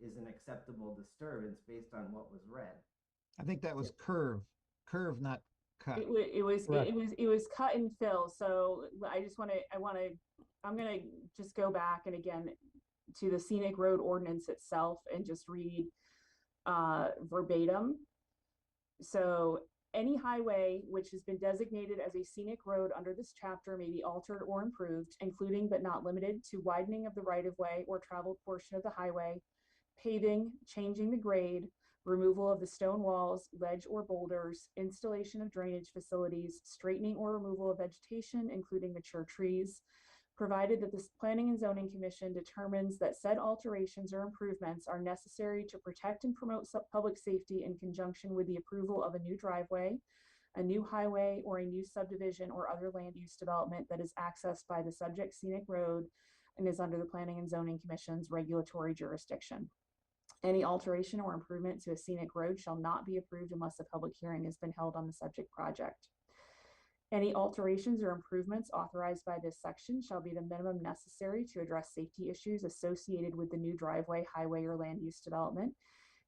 Speaker 14: is an acceptable disturbance based on what was read.
Speaker 9: I think that was curve, not cut.
Speaker 4: It was cut and fill. So I'm gonna just go back and again to the scenic road ordinance itself and just read verbatim. So any highway which has been designated as a scenic road under this chapter may be altered or improved, including but not limited to widening of the right-of-way or traveled portion of the highway, paving, changing the grade, removal of the stone walls, ledge or boulders, installation of drainage facilities, straightening or removal of vegetation, including mature trees, provided that the Planning and Zoning Commission determines that said alterations or improvements are necessary to protect and promote public safety in conjunction with the approval of a new driveway, a new highway, or a new subdivision or other land use development that is accessed by the subject scenic road and is under the Planning and Zoning Commission's regulatory jurisdiction. Any alteration or improvement to a scenic road shall not be approved unless a public hearing has been held on the subject project. Any alterations or improvements authorized by this section shall be the minimum necessary to address safety issues associated with the new driveway, highway, or land use development.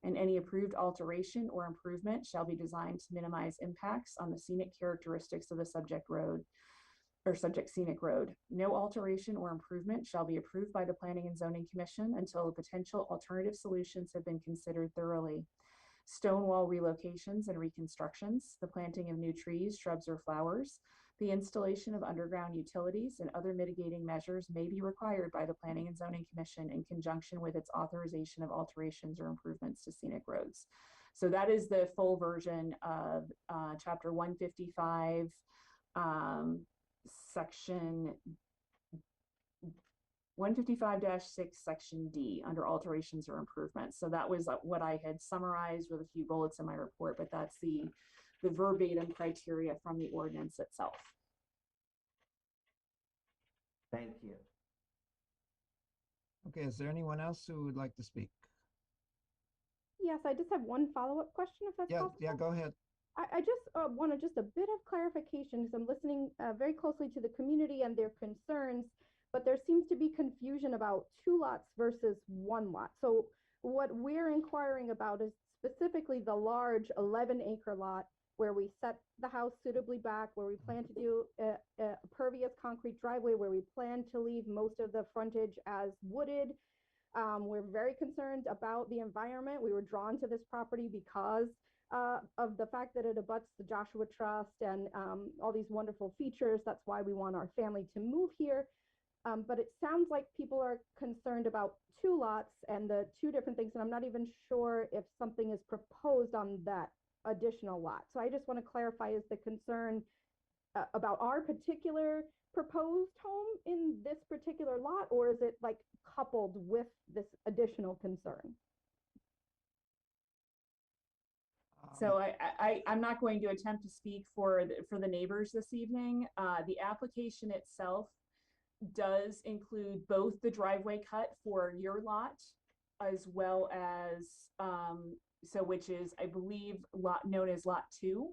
Speaker 4: And any approved alteration or improvement shall be designed to minimize impacts on the scenic characteristics of the subject road or subject scenic road. No alteration or improvement shall be approved by the Planning and Zoning Commission until the potential alternative solutions have been considered thoroughly. Stone wall relocations and reconstructions, the planting of new trees, shrubs, or flowers, the installation of underground utilities and other mitigating measures may be required by the Planning and Zoning Commission in conjunction with its authorization of alterations or improvements to scenic roads. So that is the full version of chapter 155, section 155-6, section D, under alterations or improvements. So that was what I had summarized with a few bullets in my report, but that's the verbatim criteria from the ordinance itself.
Speaker 14: Thank you.
Speaker 9: Okay, is there anyone else who would like to speak?
Speaker 12: Yes, I just have one follow-up question, if that's possible.
Speaker 9: Yeah, go ahead.
Speaker 12: I just wanted just a bit of clarification because I'm listening very closely to the community and their concerns, but there seems to be confusion about 2 lots versus 1 lot. So what we're inquiring about is specifically the large 11-acre lot where we set the house suitably back, where we plan to do a pervious concrete driveway, where we plan to leave most of the frontage as wooded. We're very concerned about the environment. We were drawn to this property because of the fact that it abuts the Joshua Trust and all these wonderful features. That's why we want our family to move here. But it sounds like people are concerned about 2 lots and the 2 different things, and I'm not even sure if something is proposed on that additional lot. So I just want to clarify, is the concern about our particular proposed home in this particular lot, or is it like coupled with this additional concern?
Speaker 4: So I'm not going to attempt to speak for the neighbors this evening. The application itself does include both the driveway cut for your lot as well as, which is, I believe, lot known as Lot 2,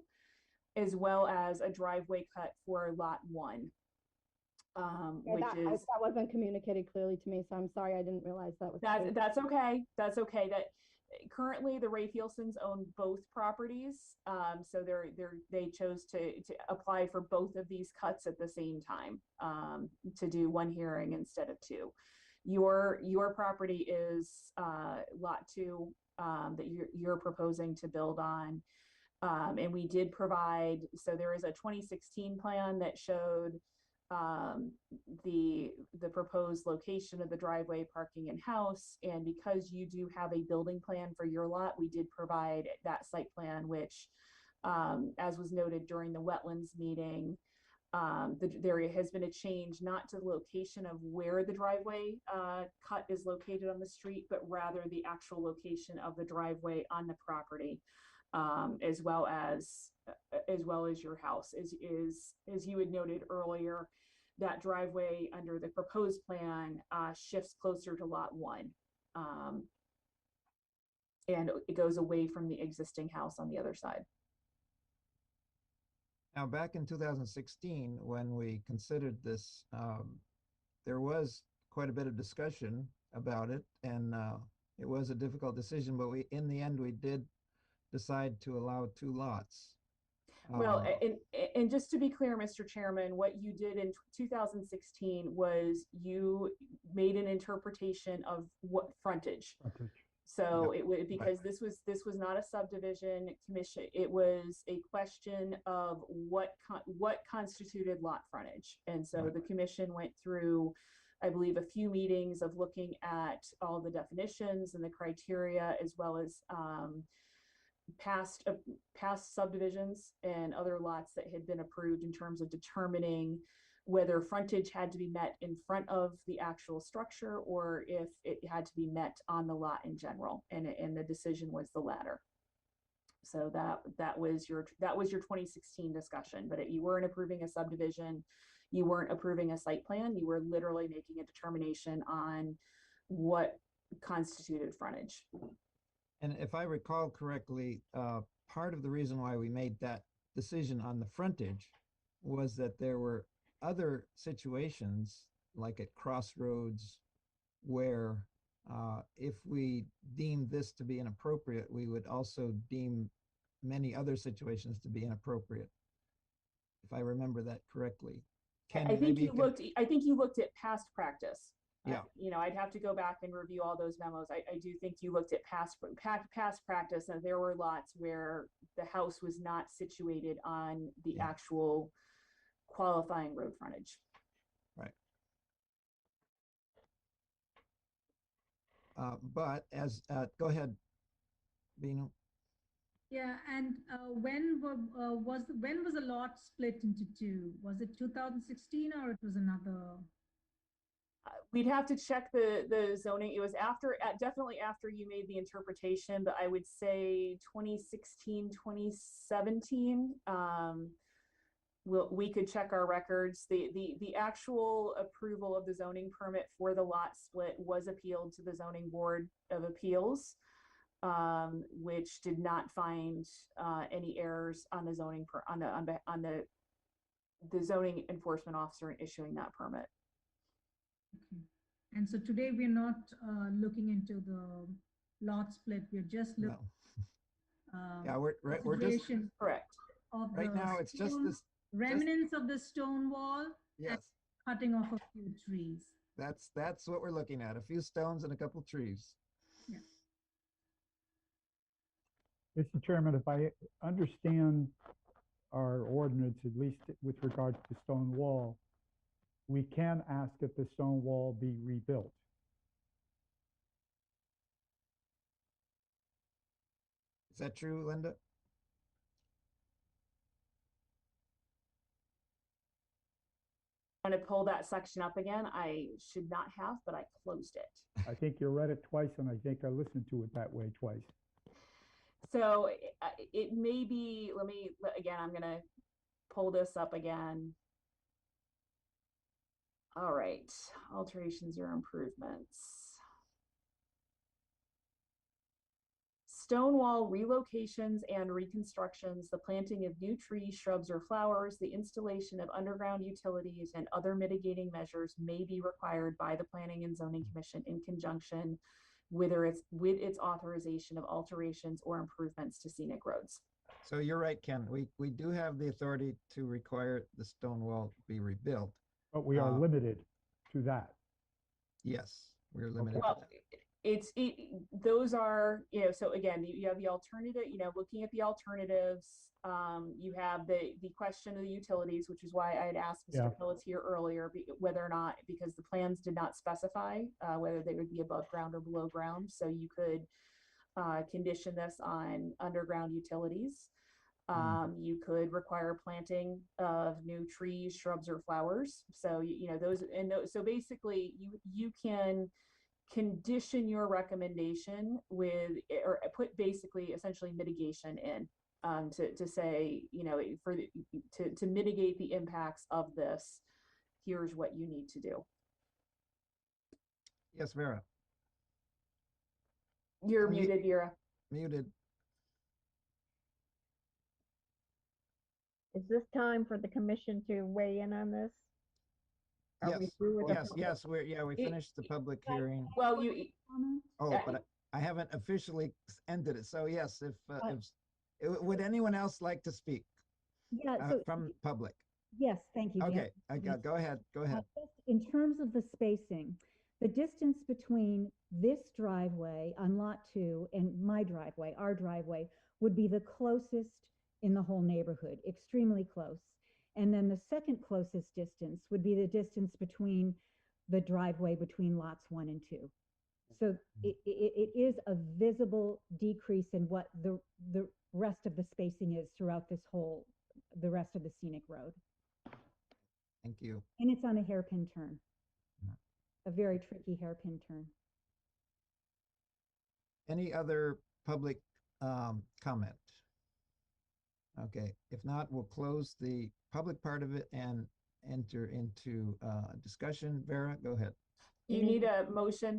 Speaker 4: as well as a driveway cut for Lot 1.
Speaker 12: That wasn't communicated clearly to me, so I'm sorry, I didn't realize that was.
Speaker 4: That's okay. That's okay. That currently the Ray Fielsons own both properties, so they chose to apply for both of these cuts at the same time, to do one hearing instead of two. Your property is Lot 2 that you're proposing to build on, and we did provide. So there is a 2016 plan that showed the proposed location of the driveway, parking, and house. And because you do have a building plan for your lot, we did provide that site plan, which, as was noted during the wetlands meeting, there has been a change not to the location of where the driveway cut is located on the street, but rather the actual location of the driveway on the property, as well as your house. As you had noted earlier, that driveway under the proposed plan shifts closer to Lot 1, and it goes away from the existing house on the other side.
Speaker 9: Now, back in 2016, when we considered this, there was quite a bit of discussion about it, and it was a difficult decision, but in the end, we did decide to allow 2 lots.
Speaker 4: Well, and just to be clear, Mr. Chairman, what you did in 2016 was you made an interpretation of what frontage. So it would, because this was not a subdivision commission. It was a question of what constituted lot frontage. And so the commission went through, I believe, a few meetings of looking at all the definitions and the criteria, as well as past subdivisions and other lots that had been approved, in terms of determining whether frontage had to be met in front of the actual structure or if it had to be met on the lot in general. And the decision was the latter. So that was your 2016 discussion. But you weren't approving a subdivision, you weren't approving a site plan, you were literally making a determination on what constituted frontage.
Speaker 9: And if I recall correctly, part of the reason why we made that decision on the frontage was that there were other situations, like at Crossroads, where if we deemed this to be inappropriate, we would also deem many other situations to be inappropriate, if I remember that correctly.
Speaker 4: I think you looked at past practice.
Speaker 9: Yeah.
Speaker 4: I'd have to go back and review all those memos. I do think you looked at past practice, and there were lots where the house was not situated on the actual qualifying road frontage.
Speaker 9: Right. But as, go ahead, Bino.
Speaker 7: Yeah, and when was the lot split into 2? Was it 2016 or it was another?
Speaker 4: We'd have to check the zoning. It was definitely after you made the interpretation, but I would say 2016, 2017. We could check our records. The actual approval of the zoning permit for the lot split was appealed to the Zoning Board of Appeals, which did not find any errors on the zoning on the zoning enforcement officer in issuing that permit.
Speaker 7: Okay. And so today we're not looking into the lot split. We're just looking.
Speaker 9: No. Yeah, we're just
Speaker 4: correct.
Speaker 9: Right now, it's just this
Speaker 7: remnants of the stone wall.
Speaker 9: Yes.
Speaker 7: And cutting off a few trees.
Speaker 9: That's what we're looking at. A few stones and a couple trees.
Speaker 7: Yeah.
Speaker 1: Mr. Chairman, if I understand our ordinance, at least with regard to stone wall, we can ask if the stone wall be rebuilt.
Speaker 9: Is that true, Linda?
Speaker 4: Want to pull that section up again? I should not have, but I closed it.
Speaker 1: I think you read it twice, and I think I listened to it that way twice.
Speaker 4: So it may be, again, I'm gonna pull this up again. All right, alterations or improvements. Stone wall relocations and reconstructions, the planting of new trees, shrubs, or flowers, the installation of underground utilities, and other mitigating measures may be required by the Planning and Zoning Commission in conjunction with its authorization of alterations or improvements to scenic roads.
Speaker 9: So you're right, Ken. We do have the authority to require the stone wall be rebuilt.
Speaker 1: But we are limited to that.
Speaker 9: Yes, we're limited to
Speaker 4: Well,
Speaker 9: that.
Speaker 4: those are, so again, you have the alternative, looking at the alternatives. You have the question of the utilities, which is why I had asked Mr. Phillips here earlier, whether or not, because the plans did not specify whether they would be above ground or below ground. So you could condition this on underground utilities. You could require planting of new trees, shrubs, or flowers. So, so basically you can condition your recommendation with, or put basically essentially mitigation in, to say, to mitigate the impacts of this, here's what you need to do.
Speaker 9: Yes, Vera.
Speaker 4: You're muted, Vera.
Speaker 9: Muted.
Speaker 3: Is this time for the commission to weigh in on this? Are we through with the
Speaker 9: Yes, we finished the public hearing.
Speaker 4: Well,
Speaker 9: but I haven't officially ended it. So yes, would anyone else like to speak?
Speaker 15: Yeah,
Speaker 9: from public?
Speaker 15: Yes, thank you, Jan.
Speaker 9: Okay, go ahead.
Speaker 15: In terms of the spacing, the distance between this driveway on lot 2 and my driveway, our driveway, would be the closest in the whole neighborhood, extremely close. And then the second closest distance would be the distance between the driveway between lots 1 and 2. So it is a visible decrease in what the rest of the spacing is throughout the rest of the scenic road.
Speaker 9: Thank you.
Speaker 15: And it's on a hairpin turn, a very tricky hairpin turn.
Speaker 9: Any other public comment? Okay, if not, we'll close the public part of it and enter into discussion. Vera, go ahead.
Speaker 4: You need a motion.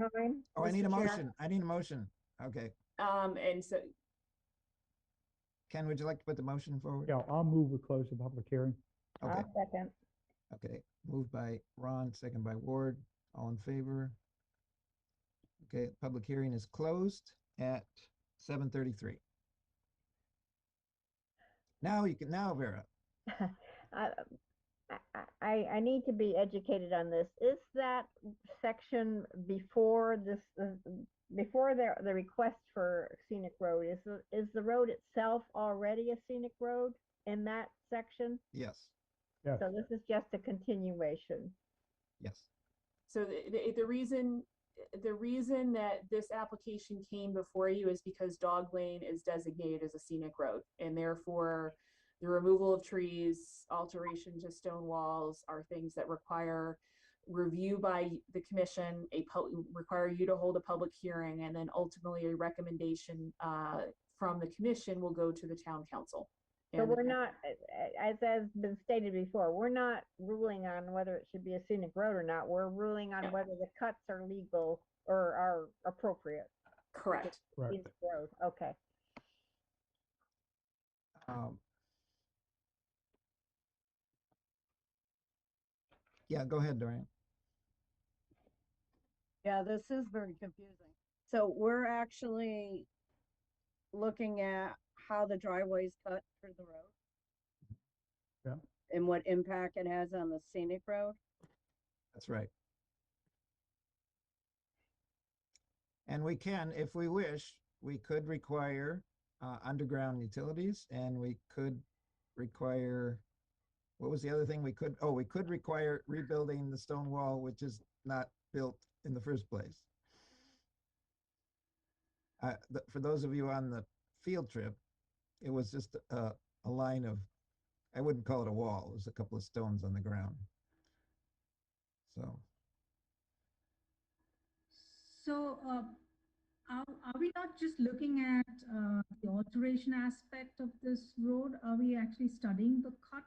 Speaker 9: Oh, I need a motion. I need a motion. Okay.
Speaker 4: And so
Speaker 9: Ken, would you like to put the motion forward?
Speaker 1: Yeah, I'll move to close the public hearing.
Speaker 9: Okay.
Speaker 3: I'll second.
Speaker 9: Okay, moved by Ron, second by Ward. All in favor? Okay, public hearing is closed at 7:33. Now Vera.
Speaker 3: I need to be educated on this. Is that section before this, before the request for scenic road, is the road itself already a scenic road in that section?
Speaker 9: Yes.
Speaker 1: Yes.
Speaker 3: So this is just a continuation.
Speaker 9: Yes.
Speaker 4: So the reason that this application came before you is because Dog Lane is designated as a scenic road, and therefore the removal of trees, alteration to stone walls are things that require review by the commission, require you to hold a public hearing, and then ultimately a recommendation from the commission will go to the town council.
Speaker 3: So we're not, as has been stated before, we're not ruling on whether it should be a scenic road or not. We're ruling on whether the cuts are legal or are appropriate.
Speaker 4: Correct.
Speaker 3: Scenic road. Okay.
Speaker 9: Yeah, go ahead, Dorian.
Speaker 10: Yeah, this is very confusing. So we're actually looking at how the driveway's cut through the road.
Speaker 1: Yeah.
Speaker 10: And what impact it has on the scenic road.
Speaker 9: That's right. And we can, if we wish, we could require underground utilities, and we could require, what was the other thing we could, we could require rebuilding the stone wall, which is not built in the first place. For those of you on the field trip, it was just a line of, I wouldn't call it a wall, it was a couple of stones on the ground. So
Speaker 7: Are we not just looking at the alteration aspect of this road? Are we actually studying the cut?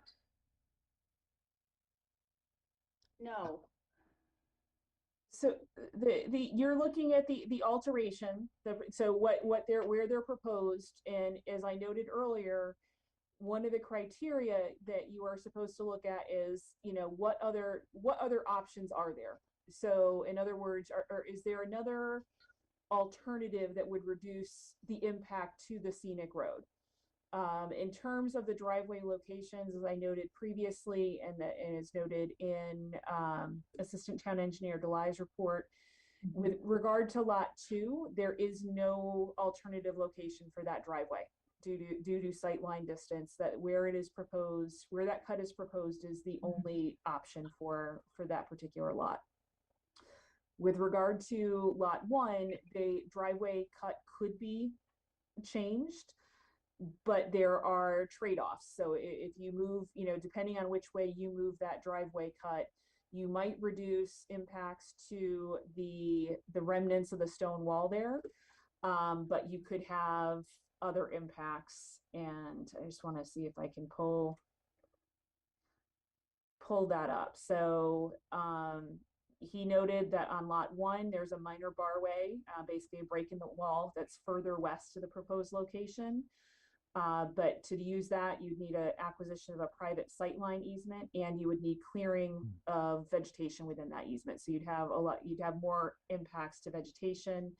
Speaker 10: No.
Speaker 4: So you're looking at the alteration, so where they're proposed, and as I noted earlier, one of the criteria that you are supposed to look at is, what other options are there? So in other words, is there another alternative that would reduce the impact to the scenic road? In terms of the driveway locations, as I noted previously, and is noted in Assistant Town Engineer Delai's report, with regard to Lot 2, there is no alternative location for that driveway due to sightline distance. That where that cut is proposed is the only option for that particular lot. With regard to Lot 1, the driveway cut could be changed, but there are trade-offs. So if you move, depending on which way you move that driveway cut, you might reduce impacts to the remnants of the stone wall there, but you could have other impacts. And I just want to see if I can pull that up. So he noted that on Lot 1, there's a minor barway, basically a break in the wall that's further west to the proposed location. But to use that, you'd need an acquisition of a private sightline easement, and you would need clearing of vegetation within that easement. So you'd have more impacts to vegetation.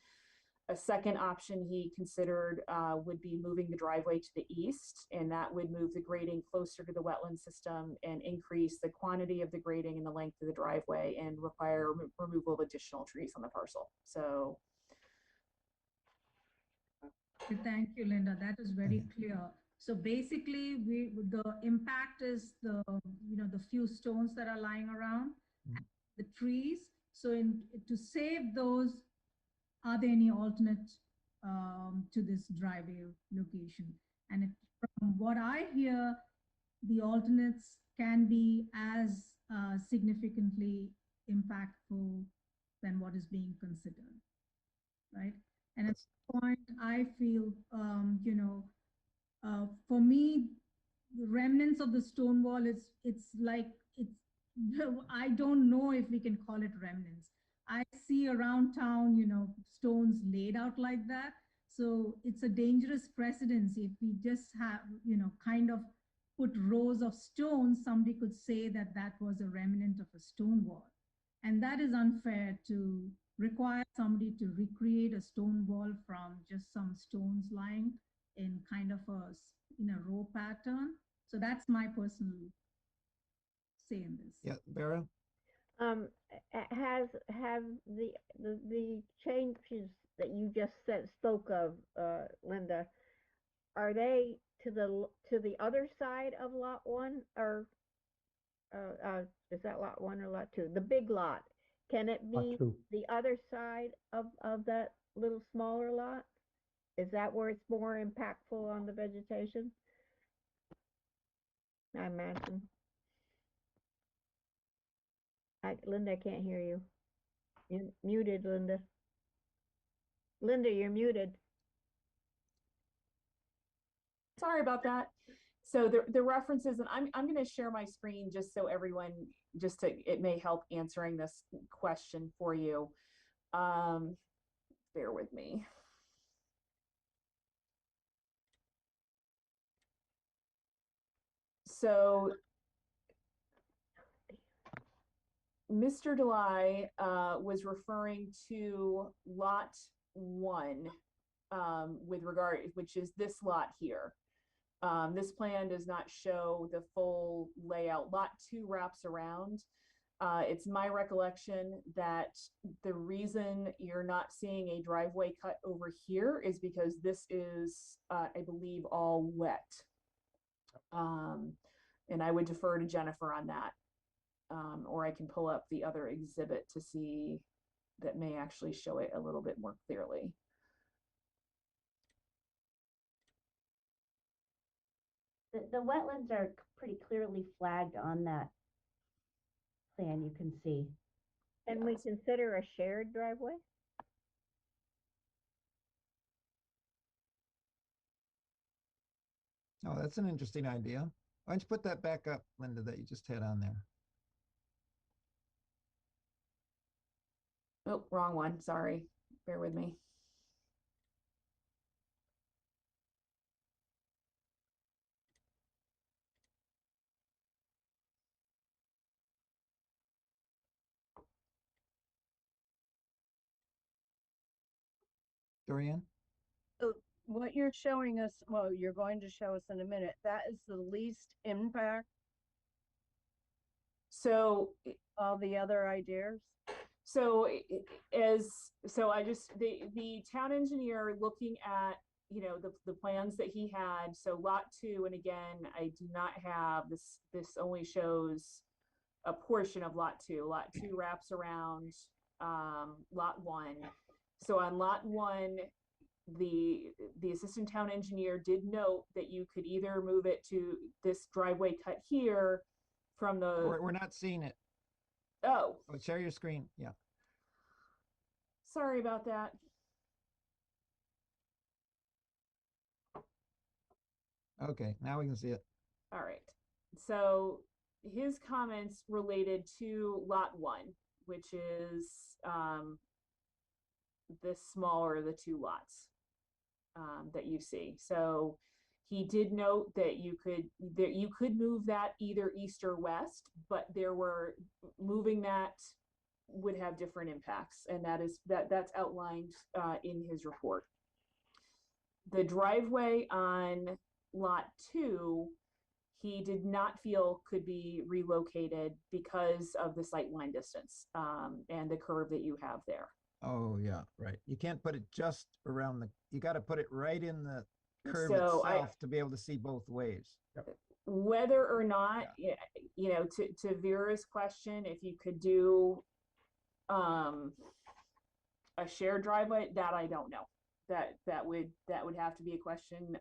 Speaker 4: A second option he considered would be moving the driveway to the east, and that would move the grading closer to the wetland system and increase the quantity of the grading and the length of the driveway and require removal of additional trees on the parcel. So.
Speaker 7: Thank you, Linda. That is very clear. So basically, the impact is the few stones that are lying around, the trees. So to save those, are there any alternate to this driveway location? And from what I hear, the alternates can be as significantly impactful than what is being considered, right? And at this point, I feel, for me, the remnants of the stone wall, I don't know if we can call it remnants. I see around town, stones laid out like that. So it's a dangerous precedence. If we just have, kind of put rows of stones, somebody could say that that was a remnant of a stone wall. And that is unfair to require somebody to recreate a stone wall from just some stones lying in kind of a row pattern. So that's my personal say in this.
Speaker 9: Yeah, Vera?
Speaker 3: Have the changes that you just spoke of, Linda, are they to the other side of Lot 1, or is that Lot 1 or Lot 2? The big lot. Can it be the other side of that little smaller lot? Is that where it's more impactful on the vegetation? I imagine. Linda, I can't hear you. You're muted, Linda. Linda, you're muted.
Speaker 4: Sorry about that. So the references, and I'm going to share my screen just so everyone, it may help answering this question for you. Bear with me. So Mr. Delai was referring to Lot 1 with regard, which is this lot here. This plan does not show the full layout. Lot 2 wraps around. It's my recollection that the reason you're not seeing a driveway cut over here is because this is, I believe, all wet. And I would defer to Jennifer on that. Or I can pull up the other exhibit to see that may actually show it a little bit more clearly.
Speaker 5: The wetlands are pretty clearly flagged on that plan, you can see.
Speaker 3: And we consider a shared driveway?
Speaker 9: Oh, that's an interesting idea. Why don't you put that back up, Linda, that you just had on there?
Speaker 4: Oh, wrong one. Sorry. Bear with me.
Speaker 9: Dorian?
Speaker 10: What you're showing us, well, you're going to show us in a minute, that is the least impact,
Speaker 4: So
Speaker 10: all the other ideas.
Speaker 4: So the town engineer looking at, you know, the plans that he had, so lot 2, and again, I do not have this only shows a portion of lot 2. Lot 2 wraps around lot 1. So on lot 1, the assistant town engineer did note that you could either move it to this driveway cut here from the
Speaker 9: We're not seeing it.
Speaker 4: Oh,
Speaker 9: Share your screen. Yeah.
Speaker 4: sorry about that.
Speaker 9: Okay, now we can see it.
Speaker 4: All right. So his comments related to lot 1, which is the smaller of the 2 lots that you see. So he did note that you could move that either east or west, but moving that would have different impacts, and that's outlined in his report. The driveway on lot 2, he did not feel could be relocated because of the sightline distance and the curve that you have there.
Speaker 9: Oh, yeah, right. You can't put it just around you got to put it right in the curve
Speaker 4: So
Speaker 9: itself to be able to see both ways.
Speaker 4: Whether or not, you know, to Vera's question, if you could do a shared driveway, that I don't know. That would have to be a question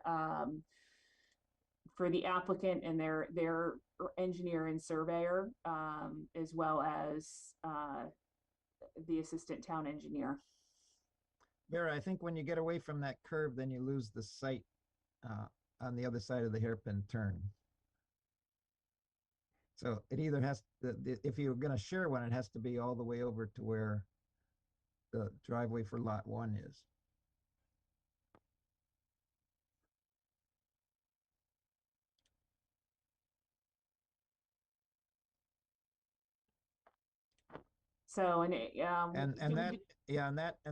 Speaker 4: for the applicant and their engineer and surveyor, as well as the assistant town engineer.
Speaker 9: Vera, I think when you get away from that curve, then you lose the sight on the other side of the hairpin turn. So it either has if you're going to share one, it has to be all the way over to where the driveway for lot 1 is.
Speaker 4: So
Speaker 9: and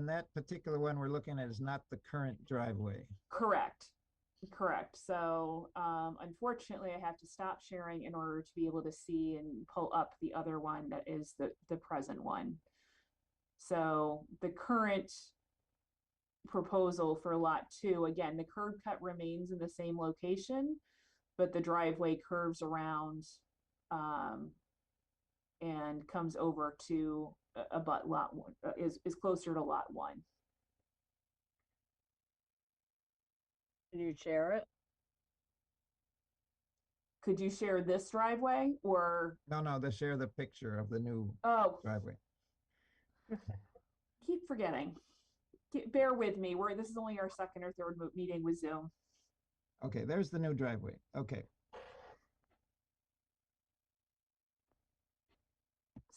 Speaker 9: that particular one we're looking at is not the current driveway.
Speaker 4: Correct. So unfortunately, I have to stop sharing in order to be able to see and pull up the other one that is the present one. So the current proposal for lot 2, again, the curb cut remains in the same location, but the driveway curves around and comes over to about lot 1, is closer to lot 1.
Speaker 10: Can you share it?
Speaker 4: Could you share this driveway or?
Speaker 9: No, they share the picture of the new driveway.
Speaker 4: Keep forgetting. Bear with me. This is only our second or third meeting with Zoom.
Speaker 9: Okay, there's the new driveway. Okay.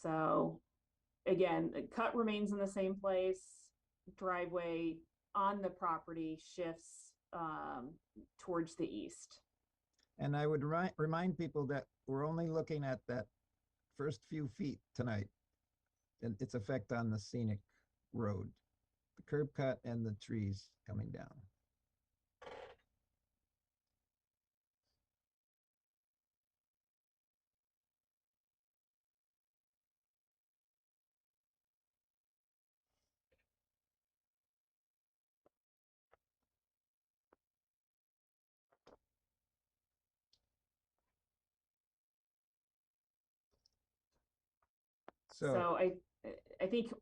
Speaker 4: So again, the cut remains in the same place. Driveway on the property shifts towards the east.
Speaker 9: And I would remind people that we're only looking at that first few feet tonight and its effect on the scenic road, the curb cut and the trees coming down.
Speaker 4: So I think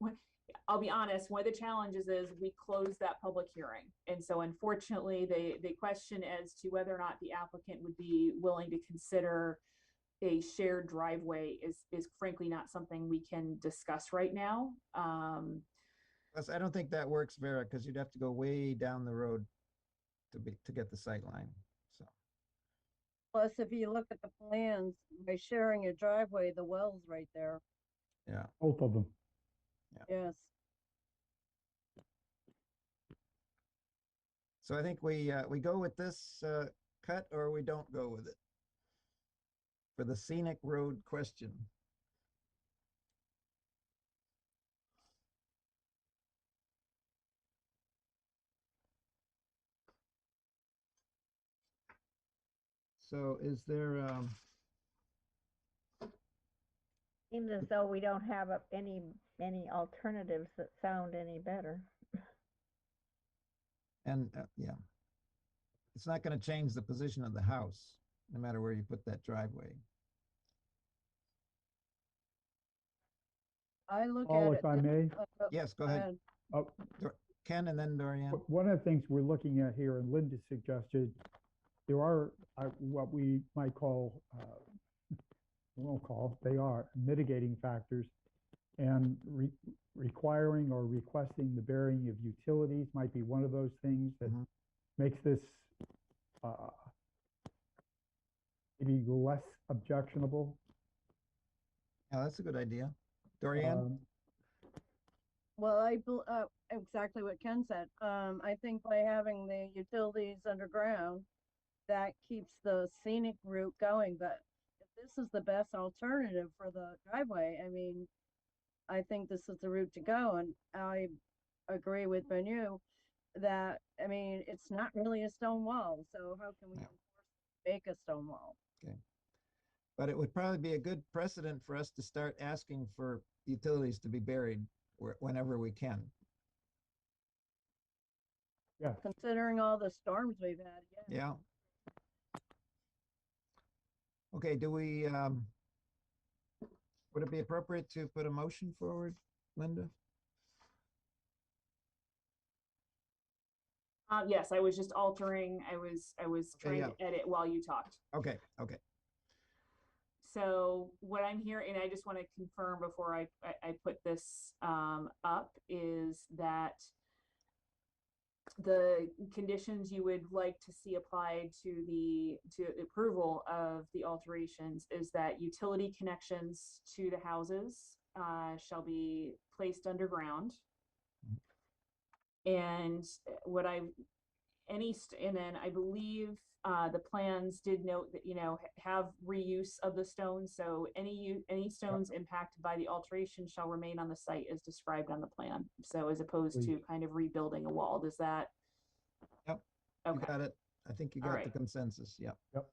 Speaker 4: I'll be honest, one of the challenges is we closed that public hearing. And so unfortunately, the question as to whether or not the applicant would be willing to consider a shared driveway is frankly not something we can discuss right now.
Speaker 9: Plus, I don't think that works, Vera, because you'd have to go way down the road to get the sight line. So
Speaker 10: Plus, if you look at the plans, by sharing a driveway, the well's right there.
Speaker 9: Yeah.
Speaker 1: Both of them.
Speaker 10: Yes.
Speaker 9: So I think we go with this cut, or we don't go with it for the scenic road question. So is there,
Speaker 3: Seems as though we don't have any alternatives that sound any better.
Speaker 9: and yeah, it's not going to change the position of the house, no matter where you put that driveway.
Speaker 10: I look
Speaker 1: Paul,
Speaker 10: at
Speaker 1: if
Speaker 10: it.
Speaker 1: I may,
Speaker 9: Yes, go ahead.
Speaker 1: oh,
Speaker 9: Ken and then Dorian.
Speaker 1: one of the things we're looking at here, and Linda suggested, there are what we might call, they are mitigating factors, and requiring or requesting the burying of utilities might be one of those things that makes this maybe less objectionable.
Speaker 9: Yeah, that's a good idea. Dorian?
Speaker 10: Well, exactly what Ken said. I think by having the utilities underground, that keeps the scenic route going. But if this is the best alternative for the driveway, I mean, I think this is the route to go. And I agree with Benu that, I mean, it's not really a stone wall. So how can we make a stone wall?
Speaker 9: Okay. But it would probably be a good precedent for us to start asking for utilities to be buried whenever we can.
Speaker 1: Yeah.
Speaker 10: Considering all the storms we've had, yeah.
Speaker 9: Yeah. Okay, do we, would it be appropriate to put a motion forward, Linda?
Speaker 4: Yes, I was just altering, I was trying to edit while you talked.
Speaker 9: Okay, okay.
Speaker 4: So what I'm hearing, and I just want to confirm before I put this up, is that the conditions you would like to see applied to the approval of the alterations is that utility connections to the houses shall be placed underground. And and then I believe the plans did note that, have reuse of the stones. So any stones impacted by the alteration shall remain on the site as described on the plan. So as opposed to kind of rebuilding a wall. Does that?
Speaker 9: Yep.
Speaker 4: Okay.
Speaker 9: You got it. I think you got the consensus. Yep.
Speaker 1: Yep.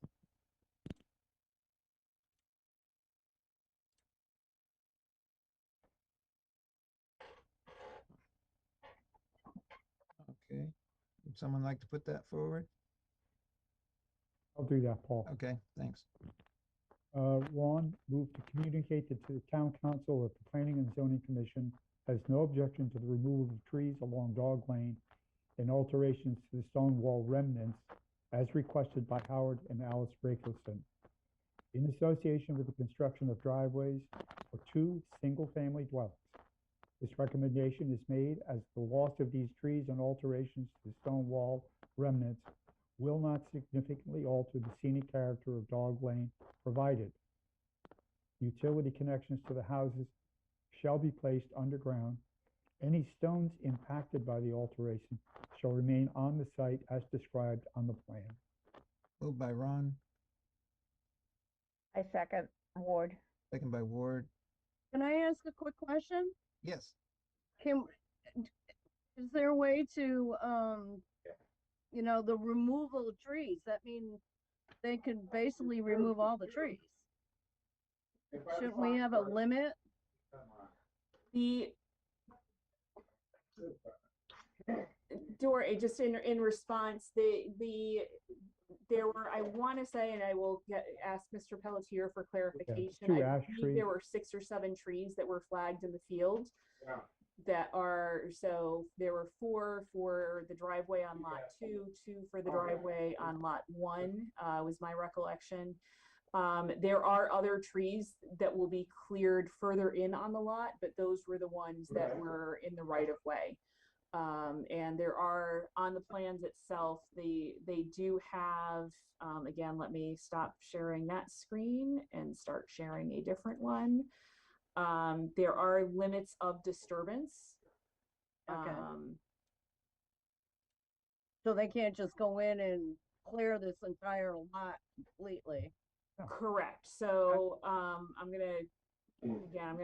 Speaker 9: Okay. Would someone like to put that forward?
Speaker 1: I'll do that, Paul.
Speaker 9: Okay, thanks.
Speaker 1: Ron, move to communicate to the town council that the Planning and Zoning Commission has no objection to the removal of trees along Dog Lane and alterations to the stone wall remnants as requested by Howard and Alice Rakelson, in association with the construction of driveways for 2 single-family dwellings. This recommendation is made as the loss of these trees and alterations to the stone wall remnants will not significantly alter the scenic character of Dog Lane, provided utility connections to the houses shall be placed underground. Any stones impacted by the alteration shall remain on the site as described on the plan.
Speaker 9: Moved by Ron,
Speaker 3: I second Ward.
Speaker 9: second by Ward.
Speaker 10: Can I ask a quick question?
Speaker 9: Yes.
Speaker 10: Is there a way to, the removal of trees? That means they could basically remove all the trees. Shouldn't we have a limit?
Speaker 4: Just in response, there were, I want to say, and I will ask Mr. Pelletier for clarification.
Speaker 1: Two
Speaker 4: I
Speaker 1: ash
Speaker 4: believe
Speaker 1: trees.
Speaker 4: there were 6 or 7 trees that were flagged in the field. So there were 4 for the driveway on lot 2, 2 for the driveway on lot 1, was my recollection. There are other trees that will be cleared further in on the lot, but those were the ones that were in the right of way. And there are, on the plans itself, they do have, again, let me stop sharing that screen and start sharing a different one. There are limits of disturbance.
Speaker 10: Okay. So they can't just go in and clear this entire lot completely.
Speaker 4: Correct. So I'm gonna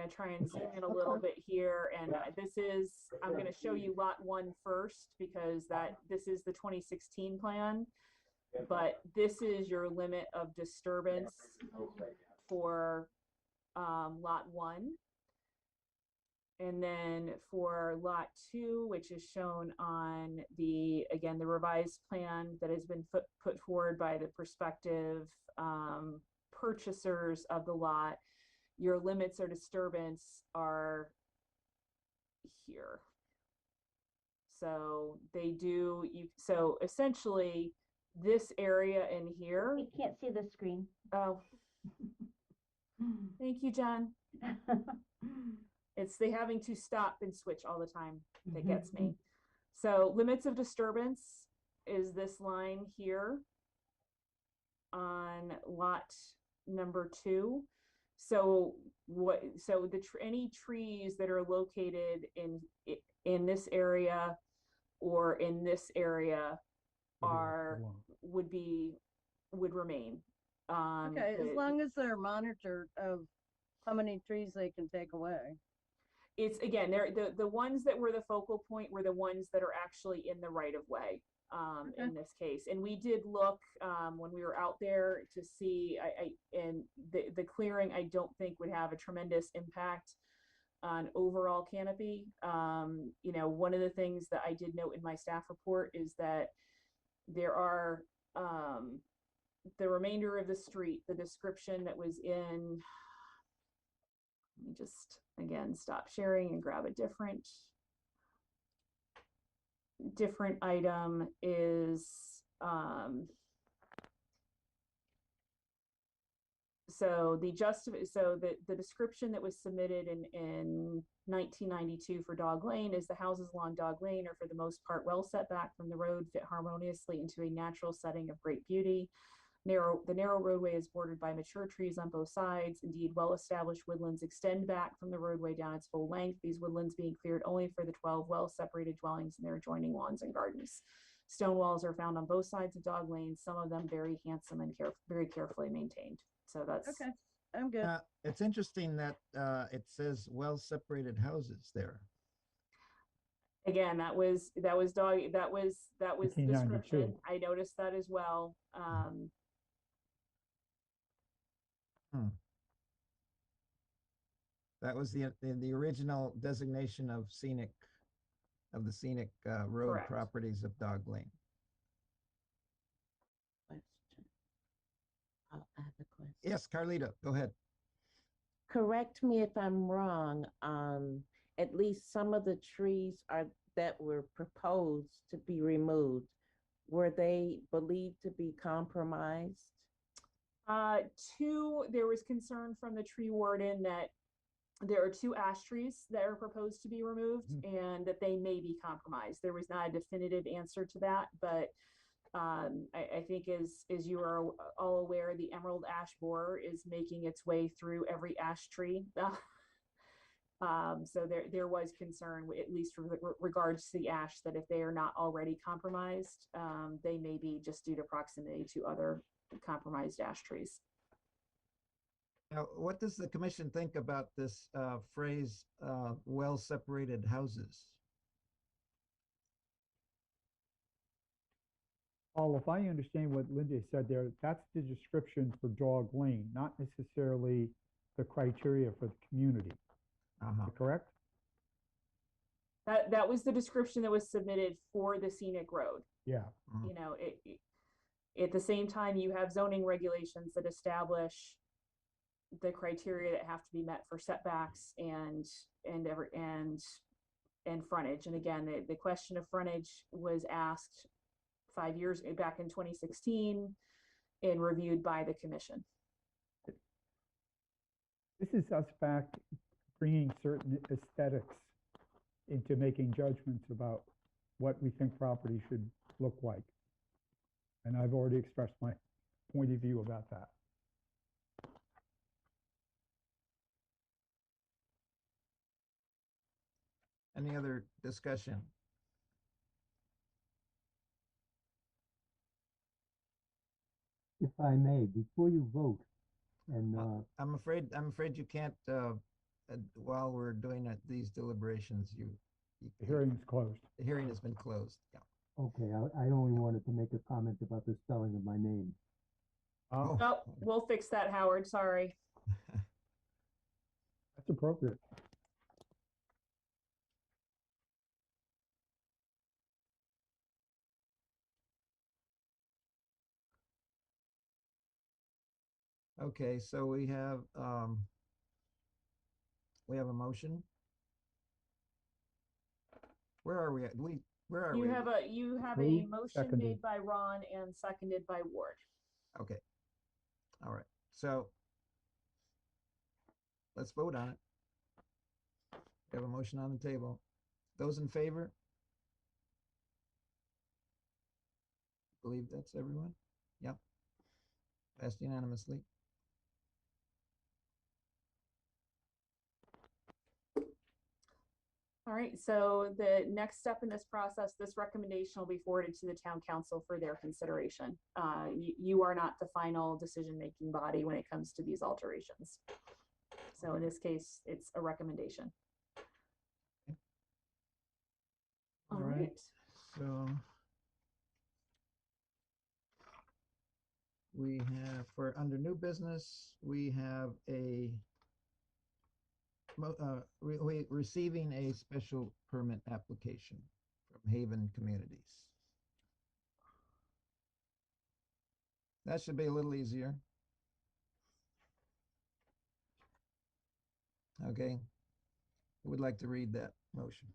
Speaker 4: try and zoom in a little bit here, and I'm gonna show you lot 1 first, because this is the 2016 plan, but this is your limit of disturbance for lot 1. And then for lot 2, which is shown on the revised plan that has been put forward by the prospective purchasers of the lot, your limits of disturbance are here. So so essentially this area in here.
Speaker 5: We can't see the screen.
Speaker 4: Oh, thank you, John. It's the having to stop and switch all the time that gets me. So limits of disturbance is this line here on lot number 2. So any trees that are located in this area or in this area would remain.
Speaker 10: Okay, as long as they're monitored of how many trees they can take away.
Speaker 4: It's again, the ones that were the focal point were the ones that are actually in the right of way. In this case, and we did look when we were out there to see, and the clearing I don't think would have a tremendous impact on overall canopy. You know, one of the things that I did note in my staff report is that there are the remainder of the street, the description that was in. Let me just again stop sharing and grab a different item is so the description that was submitted in 1992 for Dog Lane is the houses along Dog Lane are for the most part well set back from the road, fit harmoniously into a natural setting of great beauty. The narrow roadway is bordered by mature trees on both sides. Indeed, well-established woodlands extend back from the roadway down its full length, these woodlands being cleared only for the 12 well-separated dwellings and their adjoining lawns and gardens. Stone walls are found on both sides of Dog Lane, some of them very handsome and very carefully maintained. So that's
Speaker 10: okay. I'm good.
Speaker 9: It's interesting that it says well-separated houses there.
Speaker 4: Again, that was the description. I noticed that as well.
Speaker 9: That was the original designation of the scenic road
Speaker 4: Correct.
Speaker 9: properties of Dog Lane.
Speaker 2: I have a question.
Speaker 9: Yes, Carlita, go ahead.
Speaker 2: Correct me if I'm wrong. At least some of the trees that were proposed to be removed, were they believed to be compromised?
Speaker 4: There was concern from the tree warden that there are 2 ash trees that are proposed to be removed and that they may be compromised. There was not a definitive answer to that, but I think as you are all aware, the emerald ash borer is making its way through every ash tree. So there was concern, at least with regards to the ash, that if they are not already compromised, they may be just due to proximity to other compromised ash trees.
Speaker 9: Now, what does the commission think about this phrase, well-separated houses?
Speaker 1: Paul, if I understand what Linda said there, that's the description for Dog Lane, not necessarily the criteria for the community. Correct?
Speaker 4: That was the description that was submitted for the scenic road.
Speaker 1: Yeah.
Speaker 4: You know, at the same time, you have zoning regulations that establish the criteria that have to be met for setbacks and frontage. And again, the question of frontage was asked 5 years back in 2016 and reviewed by the commission.
Speaker 1: This is us back bringing certain aesthetics into making judgments about what we think property should look like. And I've already expressed my point of view about that.
Speaker 9: Any other discussion?
Speaker 13: If I may, before you vote, and
Speaker 9: I'm afraid you can't, while we're doing these deliberations,
Speaker 1: The hearing is closed.
Speaker 9: the hearing has been closed. Yeah.
Speaker 13: okay, I only wanted to make a comment about the spelling of my name.
Speaker 4: Oh, we'll fix that, Howard. Sorry.
Speaker 1: That's appropriate.
Speaker 9: Okay, so we have a motion. Where are we at? Where are we?
Speaker 4: You have a
Speaker 1: Moved,
Speaker 4: motion
Speaker 1: seconded.
Speaker 4: made by Ron and seconded by Ward.
Speaker 9: Okay. All right. So let's vote on it. We have a motion on the table. Those in favor? Believe that's everyone? Yep. Passed unanimously.
Speaker 4: All right, so the next step in this process, this recommendation will be forwarded to the town council for their consideration. You are not the final decision-making body when it comes to these alterations. So in this case, it's a recommendation. All right.
Speaker 9: So we have, for under new business, we have a receiving a special permit application from Haven Communities. That should be a little easier. Okay. Who would like to read that motion?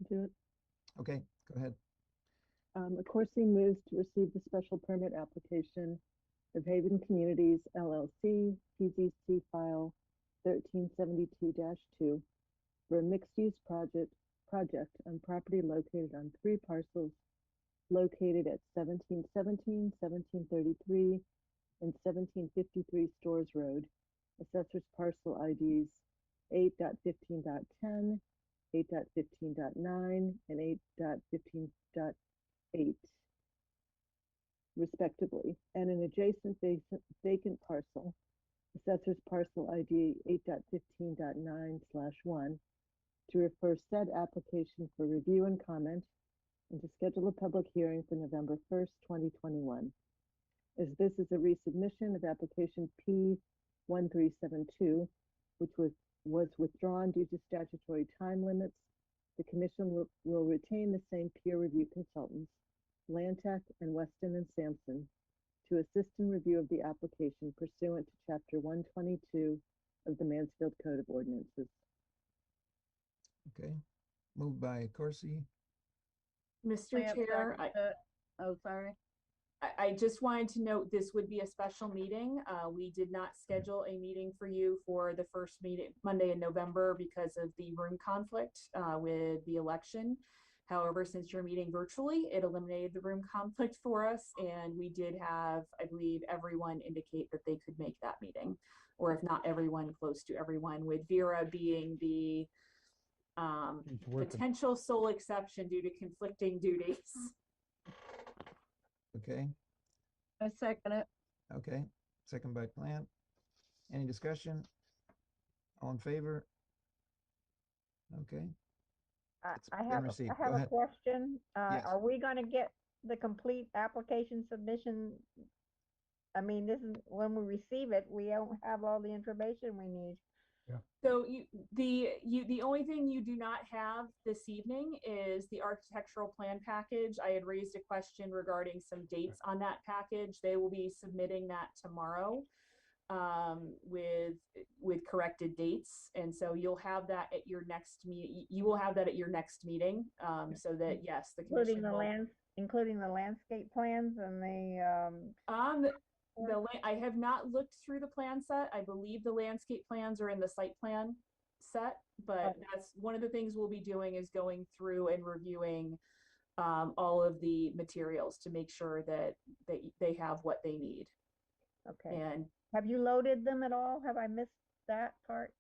Speaker 8: Do it.
Speaker 9: Okay, go ahead.
Speaker 8: Corsi moves to receive the special permit application of Haven Communities LLC, PZC file 1372-2 for a mixed-use project on property located on 3 parcels located at 1717, 1733, and 1753 Stores Road. Assessors parcel IDs 8.15.10, 8.15.9, and 8.15.8, respectively, and an adjacent vacant parcel, assessor's parcel ID 8.15.9/1, to refer said application for review and comment, and to schedule a public hearing for November 1st, 2021. As this is a resubmission of application P1372, which was withdrawn due to statutory time limits, the commission will retain the same peer review consultants, Lantec and Weston and Sampson, to assist in review of the application pursuant to Chapter 122 of the Mansfield Code of Ordinances.
Speaker 9: Okay, moved by Corsi.
Speaker 4: Mr. Chair,
Speaker 10: oh, sorry.
Speaker 4: I just wanted to note this would be a special meeting. We did not schedule a meeting for you for the first meeting Monday in November because of the room conflict with the election. However, since you're meeting virtually, it eliminated the room conflict for us, and we did have, I believe, everyone indicate that they could make that meeting, or if not everyone, close to everyone, with Vera being the potential sole exception due to conflicting duties.
Speaker 9: Okay.
Speaker 10: I second it.
Speaker 9: Okay, second by Plant. Any discussion? All in favor? Okay.
Speaker 3: I have a question.
Speaker 9: Yes.
Speaker 3: Are we going to get the complete application submission? I mean, this is when we receive it, we don't have all the information we need.
Speaker 4: So the only thing you do not have this evening is the architectural plan package. I had raised a question regarding some dates on that package. They will be submitting that tomorrow with corrected dates, and so you'll have that at your next meeting. You will have that at your next meeting, so that yes, the commission
Speaker 3: including the landscape plans and the
Speaker 4: the I have not looked through the plan set. I believe the landscape plans are in the site plan set, but that's one of the things we'll be doing is going through and reviewing all of the materials to make sure that they have what they need.
Speaker 3: Okay.
Speaker 4: And
Speaker 3: have you loaded them at all? Have I missed that part?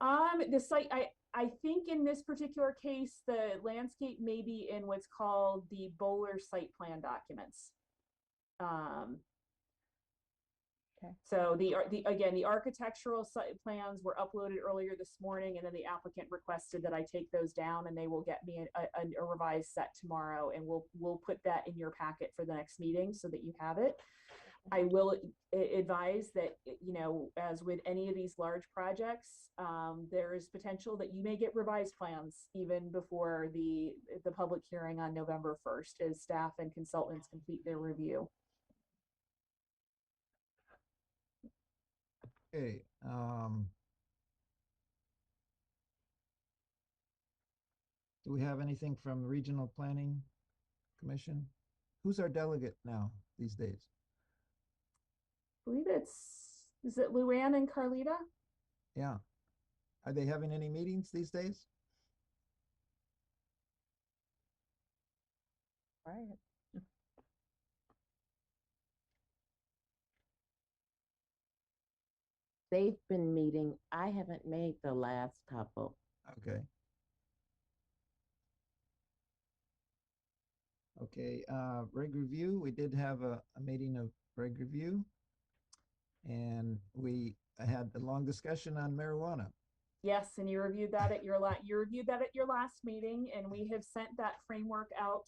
Speaker 4: The site, I think in this particular case, the landscape may be in what's called the Bowler site plan documents.
Speaker 3: Okay.
Speaker 4: So again, the architectural site plans were uploaded earlier this morning, and then the applicant requested that I take those down, and they will get me a revised set tomorrow, and we'll put that in your packet for the next meeting so that you have it. I will advise that, you know, as with any of these large projects, there is potential that you may get revised plans even before the public hearing on November 1st as staff and consultants complete their review.
Speaker 9: Okay. Do we have anything from the Regional Planning Commission? Who's our delegate now these days?
Speaker 4: I believe is it Luann and Carlita?
Speaker 9: Yeah. Are they having any meetings these days?
Speaker 3: Right.
Speaker 2: They've been meeting. I haven't made the last couple.
Speaker 9: Okay. Okay, reg review, we did have a meeting of reg review, and we had a long discussion on marijuana.
Speaker 4: Yes, and you reviewed that at your last meeting, and we have sent that framework out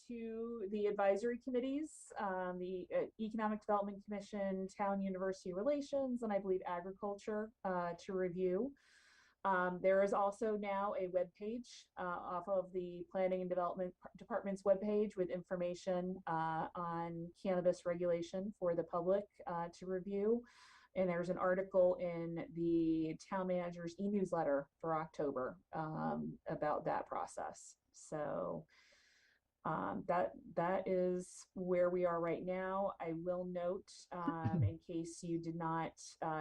Speaker 4: to the advisory committees, the Economic Development Commission, Town University Relations, and I believe Agriculture to review. There is also now a web page off of the Planning and Development Department's webpage with information on cannabis regulation for the public to review. And there's an article in the town manager's e-newsletter for October about that process. So that is where we are right now. I will note, in case you did not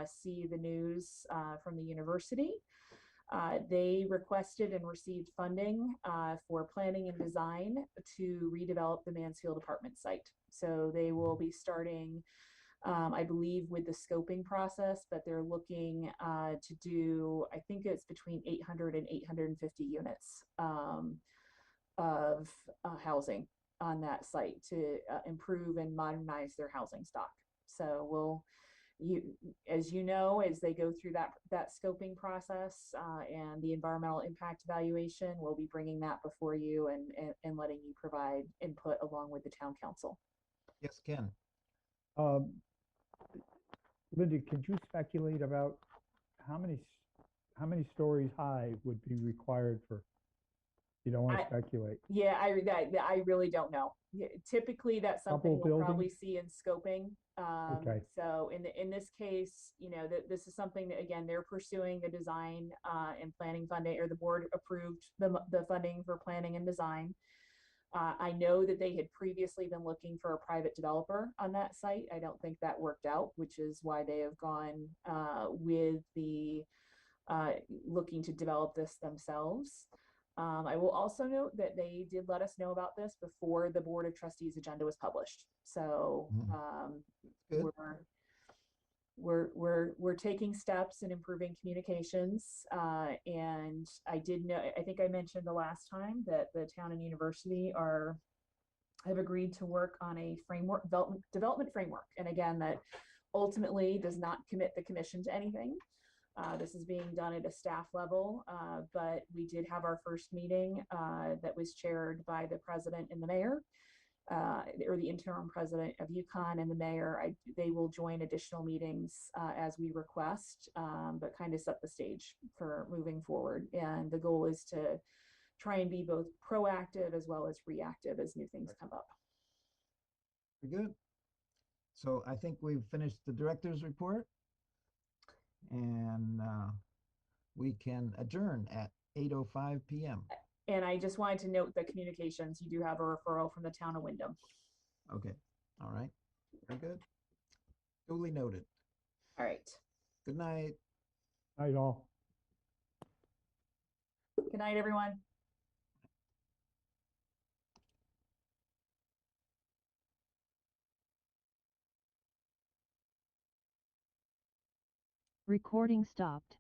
Speaker 4: see the news from the university, they requested and received funding for planning and design to redevelop the Mansfield apartment site. So they will be starting, I believe, with the scoping process, but they're looking to do, I think it's between 800 and 850 units of housing on that site to improve and modernize their housing stock. So as you know, as they go through that scoping process and the environmental impact evaluation, we'll be bringing that before you and letting you provide input along with the town council.
Speaker 9: Yes, Ken.
Speaker 1: Linda, could you speculate about how many stories high would be required for? You don't want to speculate.
Speaker 4: Yeah, I really don't know. Typically, that's something we'll probably see in scoping.
Speaker 1: Okay.
Speaker 4: So in this case, you know, this is something that, again, they're pursuing the design and planning funding, or the board approved the funding for planning and design. I know that they had previously been looking for a private developer on that site. I don't think that worked out, which is why they have gone with the looking to develop this themselves. I will also note that they did let us know about this before the Board of Trustees agenda was published. So we're taking steps in improving communications. And I did know, I think I mentioned the last time that the town and university have agreed to work on a framework, development framework. And again, that ultimately does not commit the commission to anything. This is being done at a staff level, but we did have our first meeting that was chaired by the president and the mayor, or the interim president of UConn and the mayor. They will join additional meetings as we request, but kind of set the stage for moving forward. And the goal is to try and be both proactive as well as reactive as new things come up.
Speaker 9: Very good. So I think we've finished the director's report. And we can adjourn at 8:05 p.m.
Speaker 4: And I just wanted to note the communications. You do have a referral from the town of Wyndham.
Speaker 9: Okay. All right. Very good. Duly noted.
Speaker 4: All right.
Speaker 9: Good night.
Speaker 1: Night all.
Speaker 4: Good night, everyone.
Speaker 6: Recording stopped.